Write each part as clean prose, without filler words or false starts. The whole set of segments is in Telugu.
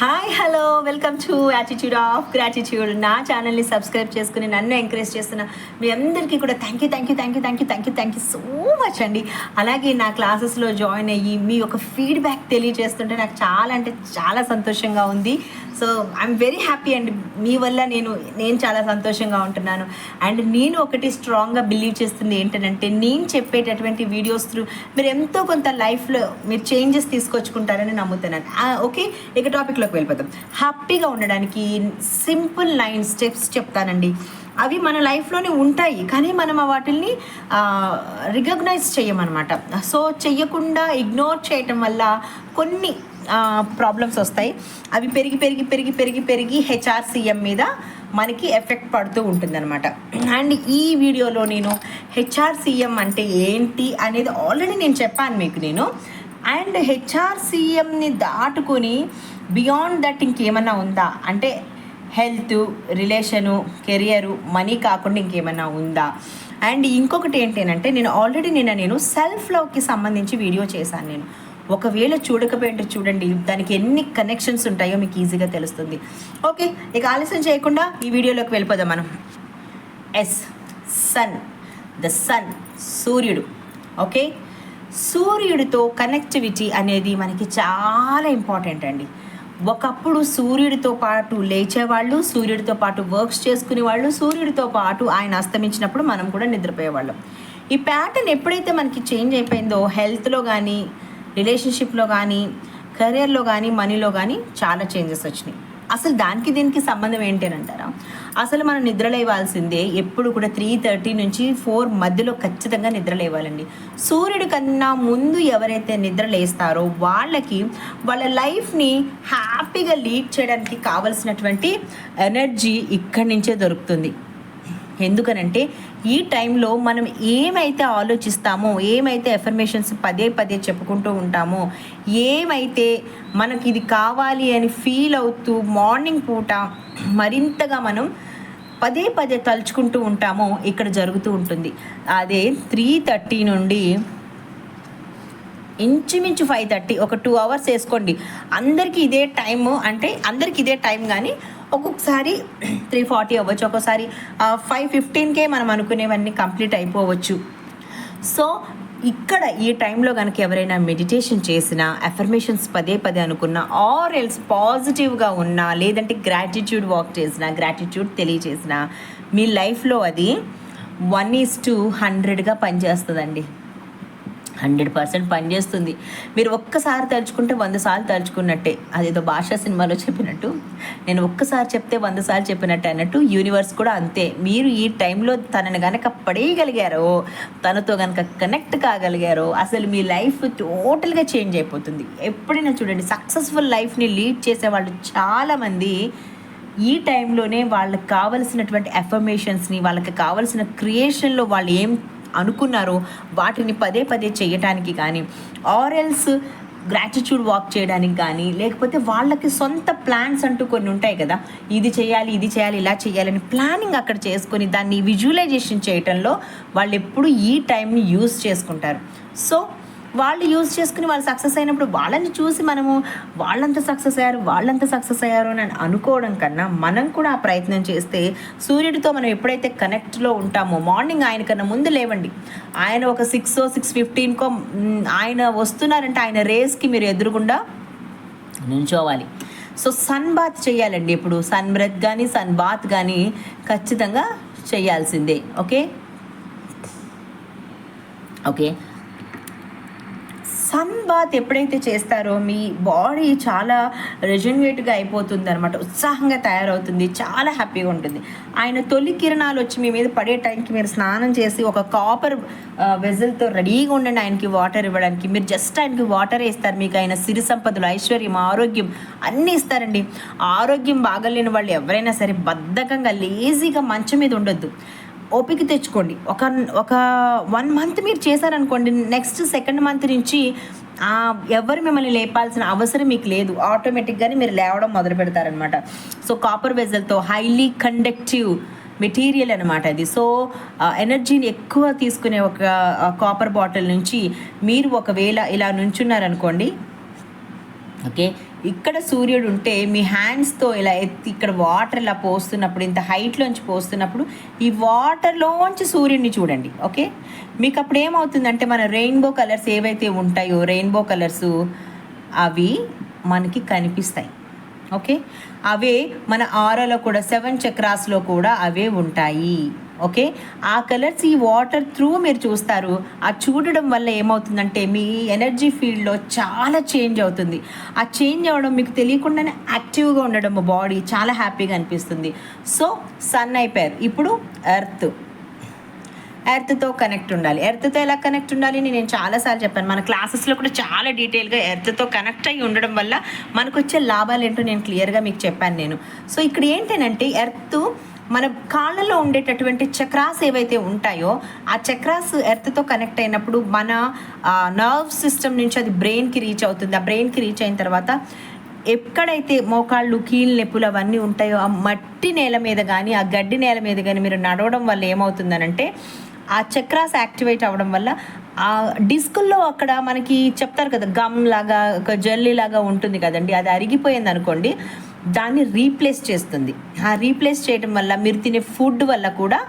Hi hello welcome to attitude of gratitude. నా ఛానల్ని సబ్స్క్రైబ్ చేసుకుని నన్ను ఎంకరేజ్ చేస్తున్న మీ అందరికీ కూడా థ్యాంక్ యూ సో మచ్ అండి. అలాగే నా క్లాసెస్లో జాయిన్ అయ్యి మీ యొక్క ఫీడ్బ్యాక్ తెలియజేస్తుంటే నాకు చాలా అంటే చాలా సంతోషంగా ఉంది. సో ఐఎమ్ వెరీ హ్యాపీ అండి. మీ వల్ల నేను చాలా సంతోషంగా ఉంటున్నాను. అండ్ నేను ఒకటి స్ట్రాంగ్గా బిలీవ్ చేస్తుంది ఏంటంటే, నేను చెప్పేటటువంటి వీడియోస్ త్రూ మీరు ఎంతో కొంత లైఫ్లో మీరు చేంజెస్ తీసుకొచ్చుకుంటారని నమ్ముతున్నాను. ఓకే, ఇక టాపిక్లోకి వెళ్ళిపోతాం. హ్యాపీగా ఉండడానికి సింపుల్ 9 స్టెప్స్ చెప్తానండి. అవి మన లైఫ్లోనే ఉంటాయి, కానీ మనం వాటిని రికగ్నైజ్ చేయమన్నమాట. సో చెయ్యకుండా ఇగ్నోర్ చేయటం వల్ల కొన్ని ప్రాబ్లమ్స్ వస్తాయి. అవి పెరిగి పెరిగి పెరిగి పెరిగి పెరిగి హెచ్ఆర్సిఎం మీద మనకి ఎఫెక్ట్ పడుతూ ఉంటుందన్నమాట. అండ్ ఈ వీడియోలో నేను హెచ్ఆర్సిఎం అంటే ఏంటి అనేది ఆల్రెడీ నేను చెప్పాను మీకు. అండ్ హెచ్ఆర్సిఎంని దాటుకొని బియాండ్ దట్ ఇంకేమన్నా ఉందా అంటే హెల్త్, రిలేషను, కెరియరు, మనీ కాకుండా ఇంకేమన్నా ఉందా. అండ్ ఇంకొకటి ఏంటంటే, నేను ఆల్రెడీ నేను సెల్ఫ్ లవ్కి సంబంధించి వీడియో చేశాను. ఒకవేళ చూడకపోయింటే చూడండి, దానికి ఎన్ని కనెక్షన్స్ ఉంటాయో మీకు ఈజీగా తెలుస్తుంది. ఓకే, ఇక ఆలస్యం చేయకుండా ఈ వీడియోలోకి వెళ్ళిపోదాం మనం. సన్, సూర్యుడు. ఓకే, సూర్యుడితో కనెక్టివిటీ అనేది మనకి చాలా ఇంపార్టెంట్ అండి. ఒకప్పుడు సూర్యుడితో పాటు లేచేవాళ్ళు, సూర్యుడితో పాటు వర్క్స్ చేసుకునేవాళ్ళు, సూర్యుడితో పాటు ఆయన అస్తమించినప్పుడు మనం కూడా నిద్రపోయేవాళ్ళం. ఈ ప్యాటర్న్ ఎప్పుడైతే మనకి చేంజ్ అయిపోయిందో, హెల్త్లో కానీ, రిలేషన్షిప్లో కానీ, కెరియర్లో కానీ, మనీలో కానీ చాలా చేంజెస్ వచ్చినాయి. అసలు దానికి దీనికి సంబంధం ఏంటి అని అంటారా? అసలు మనం నిద్రలేవాల్సిందే ఎప్పుడు కూడా 3:30 నుంచి 4 మధ్యలో ఖచ్చితంగా నిద్రలేవాలండి. సూర్యుడి కన్నా ముందు ఎవరైతే నిద్ర లేస్తారో వాళ్ళకి వాళ్ళ లైఫ్ని హ్యాపీగా లీడ్ చేయడానికి కావలసినటువంటి ఎనర్జీ ఇక్కడి నుంచే దొరుకుతుంది. ఎందుకనంటే ఈ టైంలో మనం ఏమైతే ఆలోచిస్తామో, ఏమైతే ఎఫర్మేషన్స్ పదే పదే చెప్పుకుంటూ ఉంటామో, ఏమైతే మనకి ఇది కావాలి అని ఫీల్ అవుతూ మార్నింగ్ పూట మరింతగా మనం పదే పదే తలుచుకుంటూ ఉంటామో ఇక్కడ జరుగుతూ ఉంటుంది. అదే 3:30 నుండి ఇంచుమించు 5:30, ఒక 2 అవర్స్ వేసుకోండి. అందరికీ ఇదే టైము అంటే అందరికీ ఇదే టైం, కానీ ఒక్కొక్కసారి 3:40 అవ్వచ్చు, ఒక్కోసారి 5:15కే మనం అనుకునేవన్నీ కంప్లీట్ అయిపోవచ్చు. సో ఇక్కడ ఈ టైంలో కనుక ఎవరైనా మెడిటేషన్ చేసినా, అఫర్మేషన్స్ పదే పదే అనుకున్నా, ఆర్ ఎల్స్ పాజిటివ్గా ఉన్నా, లేదంటే గ్రాటిట్యూడ్ వాక్ చేసినా, గ్రాటిట్యూడ్ తెలియజేసినా, మీ లైఫ్లో అది 1:100గా పనిచేస్తుందండి. 100% పనిచేస్తుంది. మీరు ఒక్కసారి తలుచుకుంటే 100 సార్లు తలుచుకున్నట్టే. అదేదో భాషా సినిమాలో చెప్పినట్టు, నేను ఒక్కసారి చెప్తే 100 సార్లు చెప్పినట్టు అన్నట్టు యూనివర్స్ కూడా అంతే. మీరు ఈ టైంలో తనని కనుక పడేయగలిగారో, తనతో కనుక కనెక్ట్ కాగలిగారో, అసలు మీ లైఫ్ టోటల్గా చేంజ్ అయిపోతుంది. ఎప్పుడైనా చూడండి, సక్సెస్ఫుల్ లైఫ్ని లీడ్ చేసేవాళ్ళు చాలామంది ఈ టైంలోనే వాళ్ళకి కావలసినటువంటి అఫర్మేషన్స్ని, వాళ్ళకి కావలసిన క్రియేషన్లో వాళ్ళు ఏం అనుకున్నారో వాటిని పదే పదే చేయటానికి కానీ, ఆర్ఎల్స్ గ్రాటిట్యూడ్ వాక్ చేయడానికి కానీ, లేకపోతే వాళ్ళకి సొంత ప్లాన్స్ అంటూ కొన్ని ఉంటాయి కదా, ఇది చేయాలి, ఇది చేయాలి, ఇలా చేయాలని ప్లానింగ్ అక్కడ చేసుకొని దాన్ని విజువలైజేషన్ చేయటంలో వాళ్ళు ఎప్పుడు ఈ టైంని యూజ్ చేసుకుంటారు. సో వాళ్ళు యూజ్ చేసుకుని వాళ్ళు సక్సెస్ అయినప్పుడు వాళ్ళని చూసి మనము వాళ్ళంత సక్సెస్ అయ్యారు అని అనుకోవడం కన్నా, మనం కూడా ఆ ప్రయత్నం చేస్తే సూర్యుడితో మనం ఎప్పుడైతే కనెక్ట్లో ఉంటామో, మార్నింగ్ ఆయన కన్నా ముందు లేవండి. ఆయన ఒక 6:15కో ఆయన వస్తున్నారంటే ఆయన రేస్కి మీరు ఎదురుగుండా నుంచోవాలి. సో సన్ బాత్ చేయాలండి. ఇప్పుడు సన్ బ్రెత్ కానీ, సన్ బాత్ కానీ ఖచ్చితంగా చేయాల్సిందే. ఓకే, సన్ బాత్ ఎప్పుడైతే చేస్తారో మీ బాడీ చాలా రెజన్వేట్గా అయిపోతుంది అనమాట, ఉత్సాహంగా తయారవుతుంది, చాలా హ్యాపీగా ఉంటుంది. ఆయన తొలి కిరణాలు వచ్చి మీ మీద పడే టైంకి మీరు స్నానం చేసి ఒక కాపర్ వెజల్తో రెడీగా ఉండండి ఆయనకి వాటర్ ఇవ్వడానికి. మీరు జస్ట్ ఆయనకి వాటరే ఇస్తారు, మీకు ఆయన సిరి సంపదలు, ఐశ్వర్యం, ఆరోగ్యం అన్నీ ఇస్తారండి. ఆరోగ్యం బాగలేని వాళ్ళు ఎవరైనా సరే బద్ధకంగా లేజీగా మంచం మీద ఉండొద్దు. ఓపిక తెచ్చుకోండి. ఒక 1 మంత్ మీరు చేశారనుకోండి, నెక్స్ట్ 2nd మంత్ నుంచి ఎవరు మిమ్మల్ని లేపాల్సిన అవసరం మీకు లేదు. ఆటోమేటిక్గానే మీరు లేవడం మొదలు పెడతారనమాట. సో కాపర్ వెజల్తో హైలీ కండక్టివ్ మెటీరియల్ అనమాట అది. సో ఎనర్జీని ఎక్కువ తీసుకునే ఒక కాపర్ బాటిల్ నుంచి మీరు ఒకవేళ ఇలా నుంచున్నారనుకోండి, ఓకే, ఇక్కడ సూర్యుడు ఉంటే మీ హ్యాండ్స్తో ఇలా ఎత్తి ఇక్కడ వాటర్ ఇలా పోస్తున్నప్పుడు, ఇంత హైట్లోంచి పోస్తున్నప్పుడు ఈ వాటర్లోంచి సూర్యుడిని చూడండి. ఓకే, మీకు అప్పుడు ఏమవుతుందంటే మన రెయిన్బో కలర్స్ ఏవైతే ఉంటాయో, రెయిన్బో కలర్స్ అవి మనకి కనిపిస్తాయి. ఓకే, అవే మన ఆరాలో కూడా 7 చక్రాస్లో కూడా అవే ఉంటాయి. ఓకే, ఆ కలర్స్ ఈ వాటర్ త్రూ మీరు చూస్తారు. ఆ చూడడం వల్ల ఏమవుతుందంటే మీ ఎనర్జీ ఫీల్డ్లో చాలా చేంజ్ అవుతుంది. ఆ చేంజ్ అవ్వడం మీకు తెలియకుండానే యాక్టివ్గా ఉండడం, బాడీ చాలా హ్యాపీగా అనిపిస్తుంది. సో సన్ అయిపోయారు, ఇప్పుడు ఎర్త్తో కనెక్ట్ ఉండాలి. ఎర్త్తో ఎలా కనెక్ట్ ఉండాలి అని నేను చాలాసార్లు చెప్పాను. మన క్లాసెస్లో కూడా చాలా డీటెయిల్గా ఎర్త్తో కనెక్ట్ అయ్యి ఉండడం వల్ల మనకు వచ్చే లాభాలు ఏంటో నేను క్లియర్గా మీకు చెప్పాను నేను. సో ఇక్కడ ఏంటంటే ఎర్త్ మన కాళ్ళలో ఉండేటటువంటి చక్రాస్ ఏవైతే ఉంటాయో ఆ చక్రాస్ ఎర్త్తో కనెక్ట్ అయినప్పుడు మన నర్వ్ సిస్టమ్ నుంచి అది బ్రెయిన్కి రీచ్ అవుతుంది. ఆ బ్రెయిన్కి రీచ్ అయిన తర్వాత ఎక్కడైతే మోకాళ్ళు, కీళ్ళ నొప్పులు అవన్నీ ఉంటాయో ఆ మట్టి నేల మీద కానీ ఆ గడ్డి నేల మీద కానీ మీరు నడవడం వల్ల ఏమవుతుందనంటే ఆ చక్రాస్ యాక్టివేట్ అవ్వడం వల్ల ఆ డిస్కుల్లో అక్కడ మనకి చెప్తారు కదా గమ్ లాగా ఒక జెల్లీ లాగా ఉంటుంది కదండి, అది అరిగిపోయింది అనుకోండి, దాన్ని రీప్లేస్ చేస్తుంది. ఆ రీప్లేస్ చేయడం వల్ల మీరు తినే ఫుడ్ వల్ల కూడా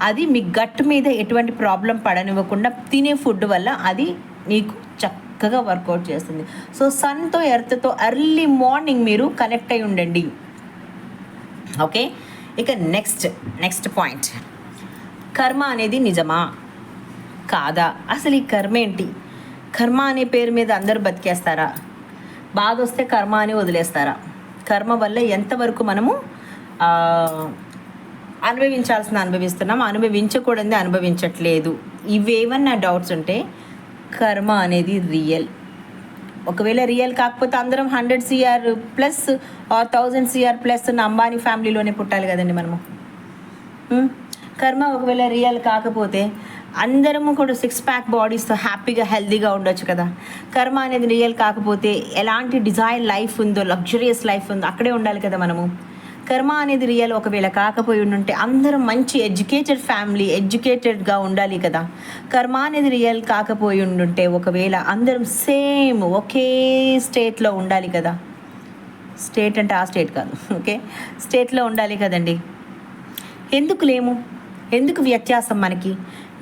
అది మీ గట్ మీద ఎటువంటి ప్రాబ్లం పడనివ్వకుండా తినే ఫుడ్ వల్ల అది మీకు చక్కగా వర్కౌట్ చేస్తుంది. సో సన్తో ఎర్త్తో ఎర్లీ మార్నింగ్ మీరు కనెక్ట్ అయి ఉండండి. ఓకే, ఇక నెక్స్ట్ పాయింట్, కర్మ అనేది నిజమా కాదా? అసలు ఈ కర్మ ఏంటి? కర్మ అనే పేరు మీద అందరూ బతికేస్తారా? బాధ వస్తే కర్మ అని వదిలేస్తారా? కర్మ వల్ల ఎంతవరకు మనము అనుభవిస్తున్నాం, అనుభవించకూడదు అనుభవించట్లేదు. ఇవేమన్నా డౌట్స్ ఉంటే కర్మ అనేది రియల్. ఒకవేళ రియల్ కాకపోతే అందరం 100 CR ప్లస్ 1000 CR ప్లస్ ఉన్న అంబానీ ఫ్యామిలీలోనే పుట్టాలి కదండి మనము. కర్మ ఒకవేళ రియల్ కాకపోతే అందరము కూడా 6 ప్యాక్ బాడీస్తో హ్యాపీగా హెల్తీగా ఉండొచ్చు కదా. కర్మ అనేది రియల్ కాకపోతే ఎలాంటి డిజైర్ లైఫ్ ఉందో, లగ్జరియస్ లైఫ్ ఉందో అక్కడే ఉండాలి కదా మనము. కర్మ అనేది రియల్ ఒకవేళ కాకపోయి ఉంటే అందరం మంచి ఎడ్యుకేటెడ్ ఫ్యామిలీ, ఎడ్యుకేటెడ్గా ఉండాలి కదా. కర్మ అనేది రియల్ కాకపోయి ఉంటే ఒకవేళ అందరం సేమ్ ఒకే స్టేట్లో ఉండాలి కదా. స్టేట్ అంటే ఆ స్టేట్ కాదు, ఓకే, స్టేట్లో ఉండాలి కదండి. ఎందుకు లేము? ఎందుకు వ్యత్యాసం మనకి?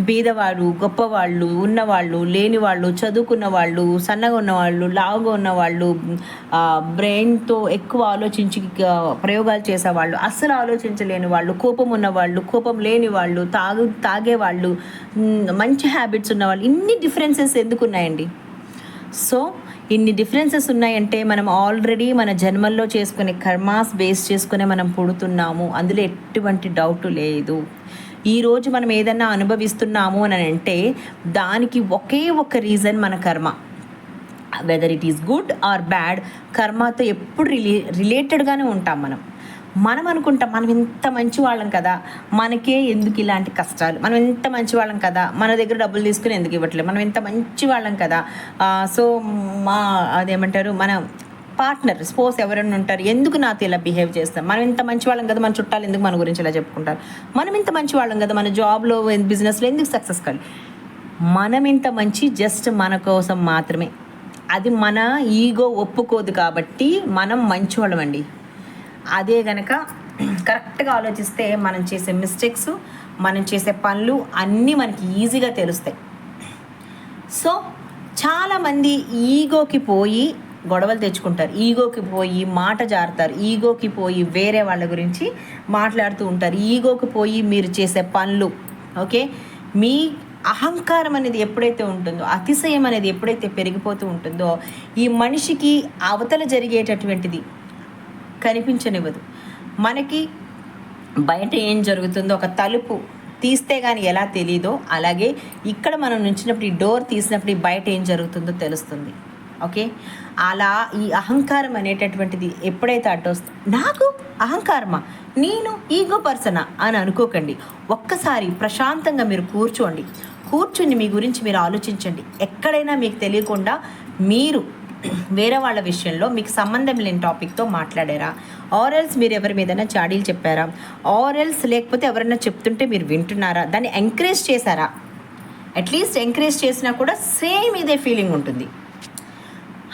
బీదవాళ్ళు, గొప్పవాళ్ళు, ఉన్నవాళ్ళు, లేనివాళ్ళు, చదువుకున్న వాళ్ళు, సన్నగా ఉన్నవాళ్ళు, లావుగా ఉన్నవాళ్ళు, బ్రెయిన్తో ఎక్కువ ఆలోచించి ప్రయోగాలు చేసేవాళ్ళు, అస్సలు ఆలోచించలేని వాళ్ళు, కోపం ఉన్నవాళ్ళు, కోపం లేని వాళ్ళు, తాగేవాళ్ళు, మంచి హ్యాబిట్స్ ఉన్నవాళ్ళు, ఇన్ని డిఫరెన్సెస్ ఎందుకు ఉన్నాయండి? సో ఇన్ని డిఫరెన్సెస్ ఉన్నాయంటే మనం ఆల్రెడీ మన జన్మల్లో చేసుకునే కర్మాస్ బేస్ చేసుకునే మనం పుడుతున్నాము, అందులో ఎటువంటి డౌట్ లేదు. ఈరోజు మనం ఏదన్నా అనుభవిస్తున్నాము అని అంటే దానికి ఒకే ఒక రీజన్ మన కర్మ. Whether it is good or bad, కర్మతో ఎప్పుడు రిలేటెడ్గానే ఉంటాం మనం అనుకుంటాం మనం ఇంత మంచి వాళ్ళం కదా, మనకే ఎందుకు ఇలాంటి కష్టాలు, మనం ఎంత మంచి వాళ్ళం కదా, మన దగ్గర డబ్బులు తీసుకుని ఎందుకు ఇవ్వట్లేదు, మనం ఎంత మంచి వాళ్ళం కదా. సో అదేమంటారు మన పార్ట్నర్, స్పోర్ట్స్ ఎవరైనా ఉంటారు, ఎందుకు నాతో ఇలా బిహేవ్ చేస్తాం, మనం ఇంత మంచి వాళ్ళం కదా, మన చుట్టాలు ఎందుకు మన గురించి ఇలా చెప్పుకుంటారు, మనం ఇంత మంచి వాళ్ళం కదా, మన జాబ్లో బిజినెస్లో ఎందుకు సక్సెస్ కాదు. మనం ఇంత మంచి జస్ట్ మన కోసం మాత్రమే, అది మన ఈగో ఒప్పుకోదు కాబట్టి మనం మంచి వాళ్ళం అండి. అదే కనుక కరెక్ట్గా ఆలోచిస్తే మనం చేసే మిస్టేక్స్, మనం చేసే పనులు అన్నీ మనకి ఈజీగా తెలుస్తాయి. సో చాలామంది ఈగోకి పోయి గొడవలు తెచ్చుకుంటారు, ఈగోకి పోయి మాట జారుతారు, ఈగోకి పోయి వేరే వాళ్ళ గురించి మాట్లాడుతూ ఉంటారు, ఈగోకి పోయి మీరు చేసే పనులు, ఓకే, మీ అహంకారం అనేది ఎప్పుడైతే ఉంటుందో, అతిశయం అనేది ఎప్పుడైతే పెరిగిపోతూ ఉంటుందో ఈ మనిషికి అవతల జరిగేటటువంటిది కనిపించనివ్వదు. మనకి బయట ఏం జరుగుతుందో ఒక తలుపు తీస్తే కానీ ఎలా తెలీదో అలాగే ఇక్కడ మనం నుంచినప్పుడు ఈ డోర్ తీసినప్పుడు ఈ బయట ఏం జరుగుతుందో తెలుస్తుంది. ఓకే, అలా ఈ అహంకారం అనేటటువంటిది ఎప్పుడైతే అడ్డొస్తుందో, నాకు అహంకారమా, నేను ఈగో పర్సనా అని అనుకోకండి. ఒక్కసారి ప్రశాంతంగా మీరు కూర్చుని మీ గురించి మీరు ఆలోచించండి. ఎక్కడైనా మీకు తెలియకుండా మీరు వేరే వాళ్ళ విషయంలో మీకు సంబంధం లేని టాపిక్తో మాట్లాడారా, ఆర్ఎల్స్ మీరు ఎవరి మీదైనా చాడీలు చెప్పారా, ఆర్ఎల్స్ లేకపోతే ఎవరైనా చెప్తుంటే మీరు వింటున్నారా, దాన్ని ఎంకరేజ్ చేశారా? అట్లీస్ట్ ఎంకరేజ్ చేసినా కూడా సేమ్ ఇదే ఫీలింగ్ ఉంటుంది.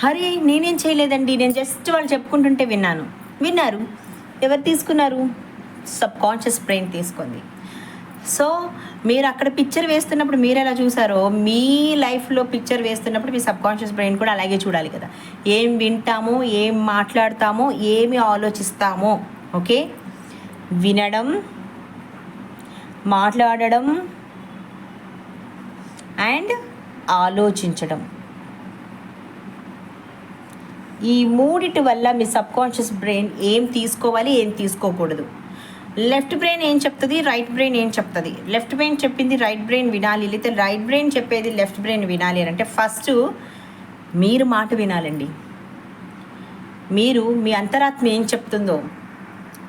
అరే నేనేం చేయలేదండి, నేను జస్ట్ వాళ్ళు చెప్పుకుంటుంటే విన్నారు. ఎవరు తీసుకున్నారు? సబ్ కాన్షియస్ బ్రెయిన్ తీసుకుంది. సో మీరు అక్కడ పిక్చర్ వేస్తున్నప్పుడు మీరు ఎలా చూసారో మీ లైఫ్లో పిక్చర్ వేస్తున్నప్పుడు మీ సబ్ కాన్షియస్ బ్రెయిన్ కూడా అలాగే చూడాలి కదా. ఏం వింటామో, ఏం మాట్లాడతామో, ఏమి ఆలోచిస్తామో. ఓకే, వినడం, మాట్లాడడం అండ్ ఆలోచించడం, ఈ మూడిటి వల్ల మీ సబ్ కాన్షియస్ బ్రెయిన్ ఏం తీసుకోవాలి, ఏం తీసుకోకూడదు. లెఫ్ట్ బ్రెయిన్ ఏం చెప్తుంది, రైట్ బ్రెయిన్ ఏం చెప్తుంది. లెఫ్ట్ బ్రెయిన్ చెప్పింది రైట్ బ్రెయిన్ వినాలి, లేకపోతే రైట్ బ్రెయిన్ చెప్పేది లెఫ్ట్ బ్రెయిన్ వినాలి అని అంటే ఫస్ట్ మీరు మాట వినాలండి. మీరు మీ అంతరాత్మ ఏం చెప్తుందో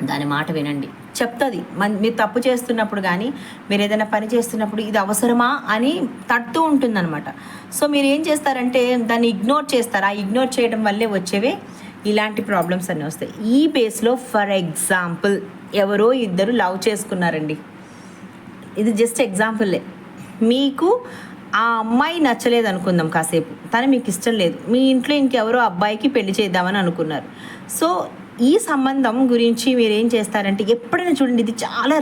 దాని మాట వినండి. చెప్తుంది మీరు తప్పు చేస్తున్నప్పుడు కానీ మీరు ఏదైనా పని చేస్తున్నప్పుడు ఇది అవసరమా అని తడుతూ ఉంటుందన్నమాట. సో మీరు ఏం చేస్తారంటే దాన్ని ఇగ్నోర్ చేస్తారు. ఆ ఇగ్నోర్ చేయడం వల్లే వచ్చేవే ఇలాంటి ప్రాబ్లమ్స్ అన్నీ వస్తాయి. ఈ బేస్లో ఫర్ ఎగ్జాంపుల్ ఎవరో ఇద్దరు లవ్ చేసుకున్నారండి, ఇది జస్ట్ ఎగ్జాంపుల్లే. మీకు ఆ అమ్మాయి నచ్చలేదు అనుకుందాం, కాసేపు తను మీకు ఇష్టం లేదు, మీ ఇంట్లో ఇంకెవరో అబ్బాయికి పెళ్లి చేద్దామని అనుకున్నారు. సో ఈ సంబంధం గురించి మీరు ఏం చేస్తారంటే ఎప్పుడైనా చూడండి, ఇది చాలా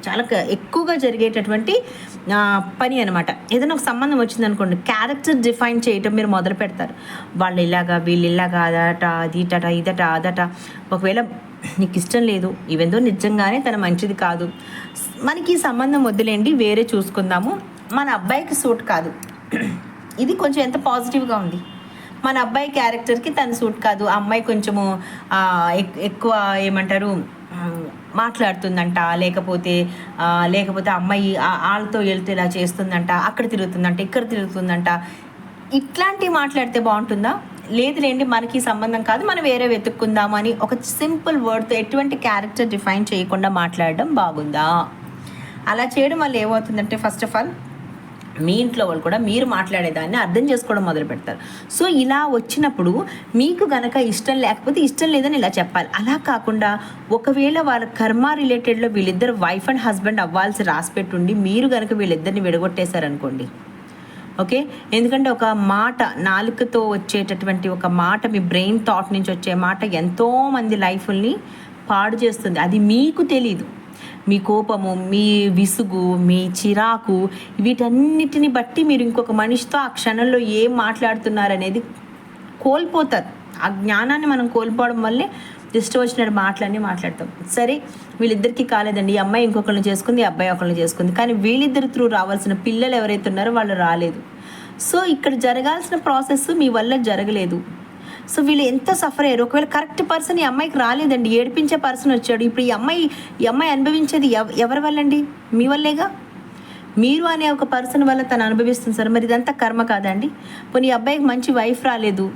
చాలా ఎక్కువగా జరిగేటటువంటి పని అనమాట. ఏదైనా ఒక సంబంధం వచ్చిందనుకోండి, క్యారెక్టర్ డిఫైన్ చేయటం మీరు మొదలు పెడతారు. వాళ్ళు ఇలాగా, వీళ్ళు ఇలాగా, అదట, అదిటట, ఇదట, అదట. ఒకవేళ నీకు ఇష్టం లేదు, ఇవెందో నిజంగానే తన మంచిది కాదు, మనకి ఈ సంబంధం వద్దులేండి, వేరే చూసుకుందాము, మన అబ్బాయికి సూట్ కాదు, ఇది కొంచెం ఎంత పాజిటివ్గా ఉంది, మన అబ్బాయి క్యారెక్టర్కి తను సూట్ కాదు, ఆ అమ్మాయి కొంచెము ఎక్కువ ఏమంటారు మాట్లాడుతుందంట, లేకపోతే అమ్మాయి వాళ్ళతో వెళ్తూ ఇలా చేస్తుందంట, అక్కడ తిరుగుతుందంట, ఇక్కడ తిరుగుతుందంట, ఇట్లాంటివి మాట్లాడితే బాగుంటుందా? లేదులేండి, మనకి సంబంధం కాదు, మనం వేరే వెతుక్కుందాము అని ఒక సింపుల్ వర్డ్తో ఎటువంటి క్యారెక్టర్ డిఫైన్ చేయకుండా మాట్లాడడం బాగుందా? అలా చేయడం వల్ల ఏమవుతుందంటే ఫస్ట్ ఆఫ్ ఆల్ మీ ఇంట్లో వాళ్ళు కూడా మీరు మాట్లాడేదాన్ని అర్థం చేసుకోవడం మొదలు పెడతారు. సో ఇలా వచ్చినప్పుడు మీకు గనక ఇష్టం లేకపోతే ఇష్టం లేదని ఇలా చెప్పాలి. అలా కాకుండా ఒకవేళ వాళ్ళ కర్మ రిలేటెడ్లో వీళ్ళిద్దరు వైఫ్ అండ్ హస్బెండ్ అవ్వాల్సి రాసిపెట్టుండి మీరు గనక వీళ్ళిద్దరిని విడగొట్టేశారనుకోండి, ఓకే, ఎందుకంటే ఒక మాట, నాలుకతో వచ్చేటటువంటి ఒక మాట, మీ బ్రెయిన్ థాట్ నుంచి వచ్చే మాట ఎంతోమంది లైఫ్ని పాడు చేస్తుంది. అది మీకు తెలీదు. మీ కోపము, మీ విసుగు, మీ చిరాకు, వీటన్నిటిని బట్టి మీరు ఇంకొక మనిషితో ఆ క్షణంలో ఏం మాట్లాడుతున్నారనేది కోల్పోతారు. ఆ జ్ఞానాన్ని మనం కోల్పోవడం వల్లే జస్ట్ వచ్చినట్టు మాటలన్నీ మాట్లాడతాం. సరే వీళ్ళిద్దరికీ కాలేదండి, ఈ అమ్మాయి ఇంకొకరిని చేసుకుంది, ఈ అబ్బాయి ఒకరిని చేసుకుంది, కానీ వీళ్ళిద్దరి త్రూ రావాల్సిన పిల్లలు ఎవరైతే ఉన్నారో వాళ్ళు రాలేదు. సో ఇక్కడ జరగాల్సిన ప్రాసెస్ మీ వల్ల జరగలేదు. సో వీళ్ళు ఎంత సఫర్ అయ్యారు. ఒకవేళ కరెక్ట్ పర్సన్ ఈ అమ్మాయికి రాలేదండి, ఏడిపించే పర్సన్ వచ్చాడు, ఇప్పుడు ఈ అమ్మాయి అనుభవించేది ఎవరి వల్ల అండి? మీ వల్లేగా. మీరు అనే ఒక పర్సన్ వల్ల తను అనుభవిస్తుంది సార్, మరి ఇదంతా కర్మ కాదండి? పోనీ ఈ అబ్బాయికి మంచి వైఫ్ రాలేదు,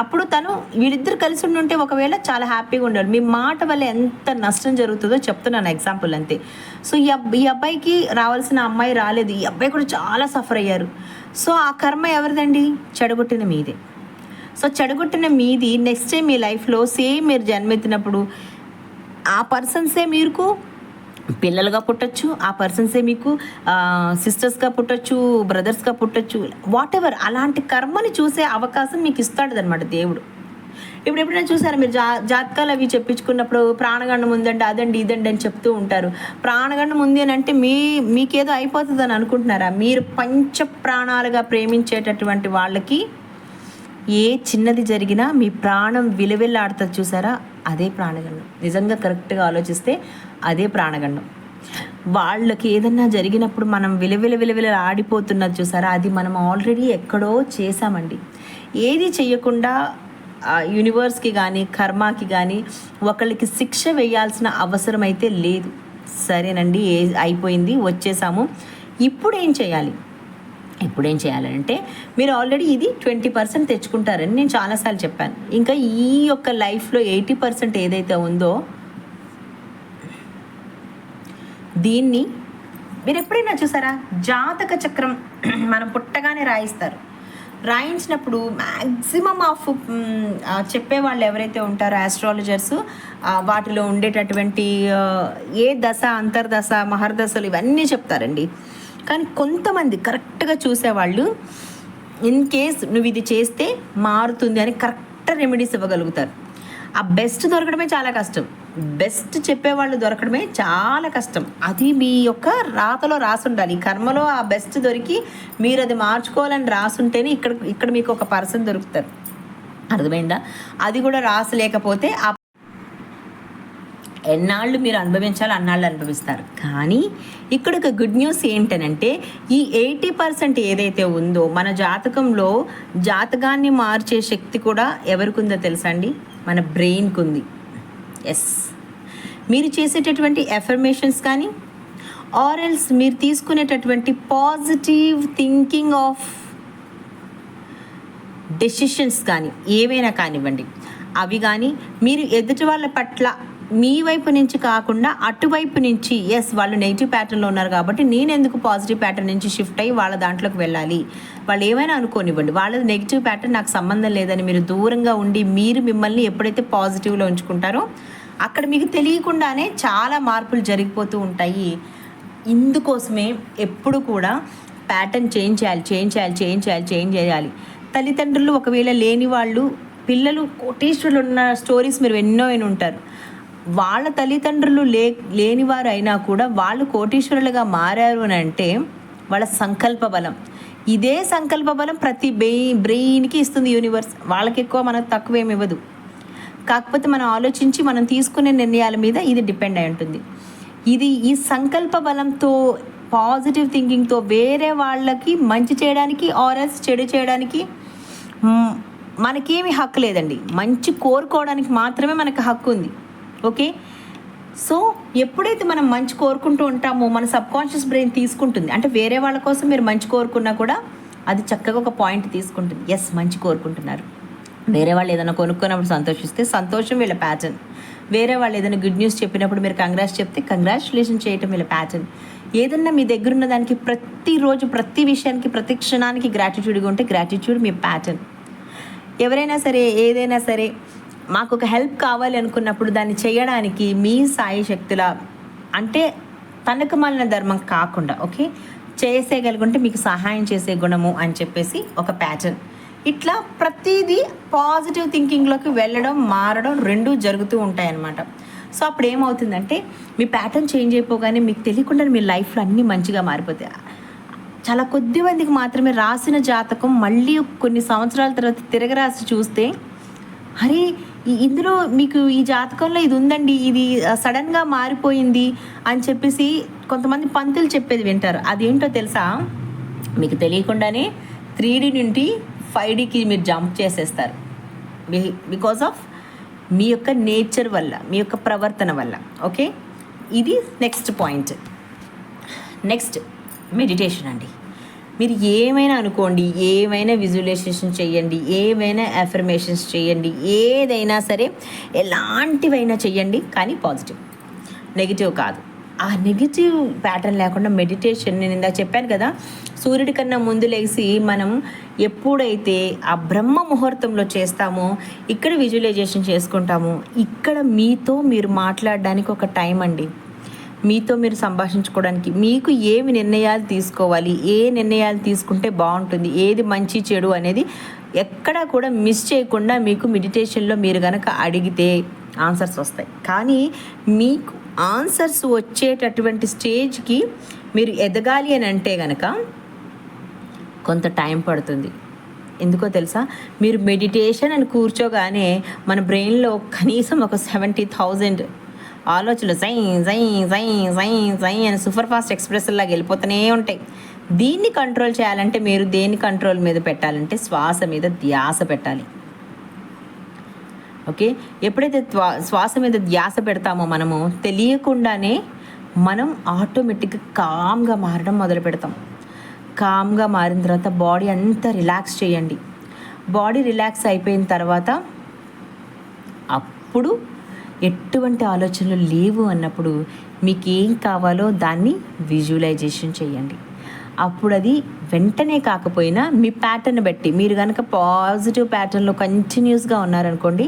అప్పుడు తను వీళ్ళిద్దరు కలిసి ఉంటే ఒకవేళ చాలా హ్యాపీగా ఉండాలి. మీ మాట వల్ల ఎంత నష్టం జరుగుతుందో చెప్తున్నాను ఎగ్జాంపుల్ అంతే. సో ఈ అబ్బాయికి రావాల్సిన అమ్మాయి రాలేదు, ఈ అబ్బాయి కూడా చాలా సఫర్ అయ్యారు. సో ఆ కర్మ ఎవరిదండి? చెడగొట్టిన మీదే. సో చెడగొట్టిన మీది నెక్స్ట్ టైం మీ లైఫ్లో సేమ్ మీరు జన్మెత్తినప్పుడు ఆ పర్సన్సే మీకు పిల్లలుగా పుట్టచ్చు, ఆ పర్సన్సే మీకు సిస్టర్స్గా పుట్టచ్చు, బ్రదర్స్గా పుట్టచ్చు, వాట్ ఎవర్. అలాంటి కర్మని చూసే అవకాశం మీకు ఇస్తాడు అనమాట దేవుడు. ఇప్పుడు ఎప్పుడైనా చూసారా మీరు జాతకాలు అవి చెప్పించుకున్నప్పుడు ప్రాణగండం ఉందండి, అదండి ఇదండి అని చెప్తూ ఉంటారు. ప్రాణగండం ఉంది అని అంటే మీకేదో అయిపోతుంది అని అనుకుంటున్నారా? మీరు పంచ ప్రాణాలుగా ప్రేమించేటటువంటి వాళ్ళకి ఏ చిన్నది జరిగినా మీ ప్రాణం విలువెల్లాడుతుంది చూసారా, అదే ప్రాణగండం. నిజంగా కరెక్ట్గా ఆలోచిస్తే అదే ప్రాణగండం. వాళ్ళకి ఏదన్నా జరిగినప్పుడు మనం విలువెల ఆడిపోతున్నది చూసారా, అది మనం ఆల్రెడీ ఎక్కడో చేశామండి. ఏది చెయ్యకుండా యూనివర్స్కి కానీ కర్మకి కానీ ఒకళ్ళకి శిక్ష వేయాల్సిన అవసరం అయితే లేదు. సరేనండి, అయిపోయింది, వచ్చేసాము, ఇప్పుడు ఏం చేయాలి? ఏం చేయాలంటే మీరు ఆల్రెడీ ఇది 20% తెచ్చుకుంటారని నేను చాలాసార్లు చెప్పాను. ఇంకా ఈ యొక్క లైఫ్లో 80% ఏదైతే ఉందో దీన్ని మీరు ఎప్పుడైనా చూసారా? జాతక చక్రం మనం పుట్టగానే రాయిస్తారు. రాయించినప్పుడు మ్యాక్సిమం ఆఫ్ చెప్పేవాళ్ళు ఎవరైతే ఉంటారో ఆస్ట్రాలజర్స్, వాటిలో ఉండేటటువంటి ఏ దశ, అంతర్దశ, మహర్దశలు ఇవన్నీ చెప్తారండి. కానీ కొంతమంది కరెక్ట్గా చూసేవాళ్ళు ఇన్ కేస్ నువ్వు ఇది చేస్తే మారుతుంది అని కరెక్ట్ రెమెడీస్ ఇవ్వగలుగుతారు. ఆ బెస్ట్ దొరకడమే చాలా కష్టం. బెస్ట్ చెప్పేవాళ్ళు దొరకడమే చాలా కష్టం. అది మీ యొక్క రాతలో రాసి ఉండాలి. కర్మలో ఆ బెస్ట్ దొరికి మీరు అది మార్చుకోవాలని రాసుంటేనే ఇక్కడ మీకు ఒక పర్సన్ దొరుకుతారు. అర్థమైందా? అది కూడా రాసలేకపోతే ఆ ఎన్నాళ్ళు మీరు అనుభవించాలో అన్నాళ్ళు అనుభవిస్తారు. కానీ ఇక్కడ ఒక గుడ్ న్యూస్ ఏంటనంటే ఈ 80% ఏదైతే ఉందో మన జాతకంలో జాతకాన్ని మార్చే శక్తి కూడా ఎవరికి ఉందో తెలుసా అండి? మన బ్రెయిన్కి ఉంది. ఎస్, మీరు చేసేటటువంటి ఎఫర్మేషన్స్ కానీ ఆర్ఎల్స్ మీరు తీసుకునేటటువంటి పాజిటివ్ థింకింగ్ ఆఫ్ డెసిషన్స్ కానీ ఏవైనా కానివ్వండి, అవి కానీ మీరు ఎదుటి వాళ్ళ పట్ల మీ వైపు నుంచి కాకుండా అటువైపు నుంచి, ఎస్ వాళ్ళు నెగిటివ్ ప్యాటర్న్లో ఉన్నారు కాబట్టి నేను ఎందుకు పాజిటివ్ ప్యాటర్న్ నుంచి షిఫ్ట్ అయ్యి వాళ్ళ దాంట్లోకి వెళ్ళాలి, వాళ్ళు ఏమైనా అనుకోనివ్వండి, వాళ్ళది నెగిటివ్ ప్యాటర్న్ నాకు సంబంధం లేదని మీరు దూరంగా ఉండి మీరు మిమ్మల్ని ఎప్పుడైతే పాజిటివ్లో ఉంచుకుంటారో అక్కడ మీకు తెలియకుండానే చాలా మార్పులు జరిగిపోతూ ఉంటాయి. ఇందుకోసమే ఎప్పుడు కూడా ప్యాటర్న్ చేంజ్ చేయాలి. తల్లిదండ్రులు ఒకవేళ లేని వాళ్ళు, పిల్లలు కోటీశ్వరులు ఉన్న స్టోరీస్ మీరు ఎన్నో అయిన ఉంటారు. వాళ్ళ తల్లిదండ్రులు లేనివారు అయినా కూడా వాళ్ళు కోటీశ్వరులుగా మారారు అని అంటే వాళ్ళ సంకల్ప బలం. ఇదే సంకల్ప బలం ప్రతి బ్రెయిన్కి ఇస్తుంది యూనివర్స్. వాళ్ళకి ఎక్కువ మనకు తక్కువ ఏమి ఇవ్వదు. కాకపోతే మనం ఆలోచించి మనం తీసుకునే నిర్ణయాల మీద ఇది డిపెండ్ అయి ఉంటుంది. ఈ సంకల్ప బలంతో పాజిటివ్ థింకింగ్తో వేరే వాళ్ళకి మంచి చేయడానికి ఆర్ఎస్ చెడు చేయడానికి మనకేమి హక్కు లేదండి. మంచి కోరుకోవడానికి మాత్రమే మనకు హక్కు ఉంది. ఓకే, సో ఎప్పుడైతే మనం మంచి కోరుకుంటూ ఉంటామో మన సబ్కాన్షియస్ బ్రెయిన్ తీసుకుంటుంది. అంటే వేరే వాళ్ళ కోసం మీరు మంచి కోరుకున్నా కూడా అది చక్కగా ఒక పాయింట్ తీసుకుంటుంది. ఎస్, మంచి కోరుకుంటున్నారు. వేరే వాళ్ళు ఏదైనా కొనుక్కున్నప్పుడు సంతోషిస్తే సంతోషం వీళ్ళ ప్యాటర్న్. వేరే వాళ్ళు ఏదైనా గుడ్ న్యూస్ చెప్పినప్పుడు మీరు కంగ్రాట్స్ చెప్తే కంగ్రాచులేషన్ చేయటం వీళ్ళ ప్యాటర్న్. ఏదన్నా మీ దగ్గర ఉన్న దానికి ప్రతిరోజు ప్రతి విషయానికి ప్రతి క్షణానికి గ్రాటిట్యూడ్గా ఉంటే గ్రాటిట్యూడ్ మీ ప్యాటర్న్. ఎవరైనా సరే ఏదైనా సరే మాకు ఒక హెల్ప్ కావాలి అనుకున్నప్పుడు దాన్ని చేయడానికి మీ సాయి శక్తుల, అంటే తనకు మాలిన ధర్మం కాకుండా ఓకే చేసేయగలుగుంటే మీకు సహాయం చేసే గుణము అని చెప్పేసి ఒక ప్యాటర్న్. ఇట్లా ప్రతిదీ పాజిటివ్ థింకింగ్లోకి వెళ్ళడం మారడం రెండూ జరుగుతూ ఉంటాయన్నమాట. సో అప్పుడు ఏమవుతుందంటే మీ ప్యాటర్న్ చేంజ్ అయిపోగానే మీకు తెలియకుండా మీ లైఫ్లో అన్నీ మంచిగా మారిపోతాయి. చాలా కొద్ది మందికి మాత్రమే రాసిన జాతకం మళ్ళీ కొన్ని సంవత్సరాల తర్వాత తిరగరాసి చూస్తే అరే ఇందులో మీకు ఈ జాతకంలో ఇది ఉందండి, ఇది సడన్గా మారిపోయింది అని చెప్పేసి కొంతమంది పంతులు చెప్పేది వింటారు. అదేంటో తెలుసా? మీకు తెలియకుండానే 3D నుండి 5Dకి మీరు జంప్ చేసేస్తారు. బికాస్ ఆఫ్ మీ యొక్క నేచర్ వల్ల, మీ యొక్క ప్రవర్తన వల్ల. ఓకే, ఇది నెక్స్ట్ పాయింట్. నెక్స్ట్ మెడిటేషన్ అండి. మీరు ఏమైనా అనుకోండి, ఏమైనా విజువలైజేషన్ చేయండి, ఏమైనా అఫర్మేషన్స్ చేయండి, ఏదైనా సరే ఎలాంటివైనా చేయండి, కానీ పాజిటివ్, నెగిటివ్ కాదు. ఆ నెగిటివ్ ప్యాటర్న్ లేకుండా మెడిటేషన్, నేను ఇందాక చెప్పాను కదా, సూర్యుడి కన్నా ముందు లేచి మనం ఎప్పుడైతే ఆ బ్రహ్మ ముహూర్తంలో చేస్తామో ఇక్కడ విజువలైజేషన్ చేసుకుంటామో, ఇక్కడ మీతో మీరు మాట్లాడడానికి ఒక టైం అండి. మీతో మీరు సంభాషించుకోవడానికి, మీకు ఏమి నిర్ణయాలు తీసుకోవాలి, ఏ నిర్ణయాలు తీసుకుంటే బాగుంటుంది, ఏది మంచి చెడు అనేది ఎక్కడా కూడా మిస్ చేయకుండా మీకు మెడిటేషన్లో మీరు కనుక అడిగితే ఆన్సర్స్ వస్తాయి. కానీ మీకు ఆన్సర్స్ వచ్చేటటువంటి స్టేజ్కి మీరు ఎదగాలి అని అంటే కనుక కొంత టైం పడుతుంది. ఎందుకో తెలుసా? మీరు మెడిటేషన్ అని కూర్చోగానే మన బ్రెయిన్లో కనీసం ఒక 70,000 ఆలోచనలు జై జై జై జై జై అని సూపర్ ఫాస్ట్ ఎక్స్ప్రెస్ లాగా వెళ్ళిపోతూనే ఉంటాయి. దీన్ని కంట్రోల్ చేయాలంటే మీరు దేని కంట్రోల్ మీద పెట్టాలంటే శ్వాస మీద ధ్యాస పెట్టాలి. ఓకే, ఎప్పుడైతే శ్వాస మీద ధ్యాస పెడతామో మనము తెలియకుండానే మనం ఆటోమేటిక్గా కామ్గా మారడం మొదలు పెడతాం. కామ్గా మారిన తర్వాత బాడీ అంతా రిలాక్స్ చేయండి. బాడీ రిలాక్స్ అయిపోయిన తర్వాత అప్పుడు ఎటువంటి ఆలోచనలు లేవు అన్నప్పుడు మీకు ఏం కావాలో దాన్ని విజువలైజేషన్ చేయండి. అప్పుడు అది వెంటనే కాకపోయినా మీ ప్యాటర్న్ బట్టి మీరు కనుక పాజిటివ్ ప్యాటర్న్లో కంటిన్యూస్గా ఉన్నారనుకోండి,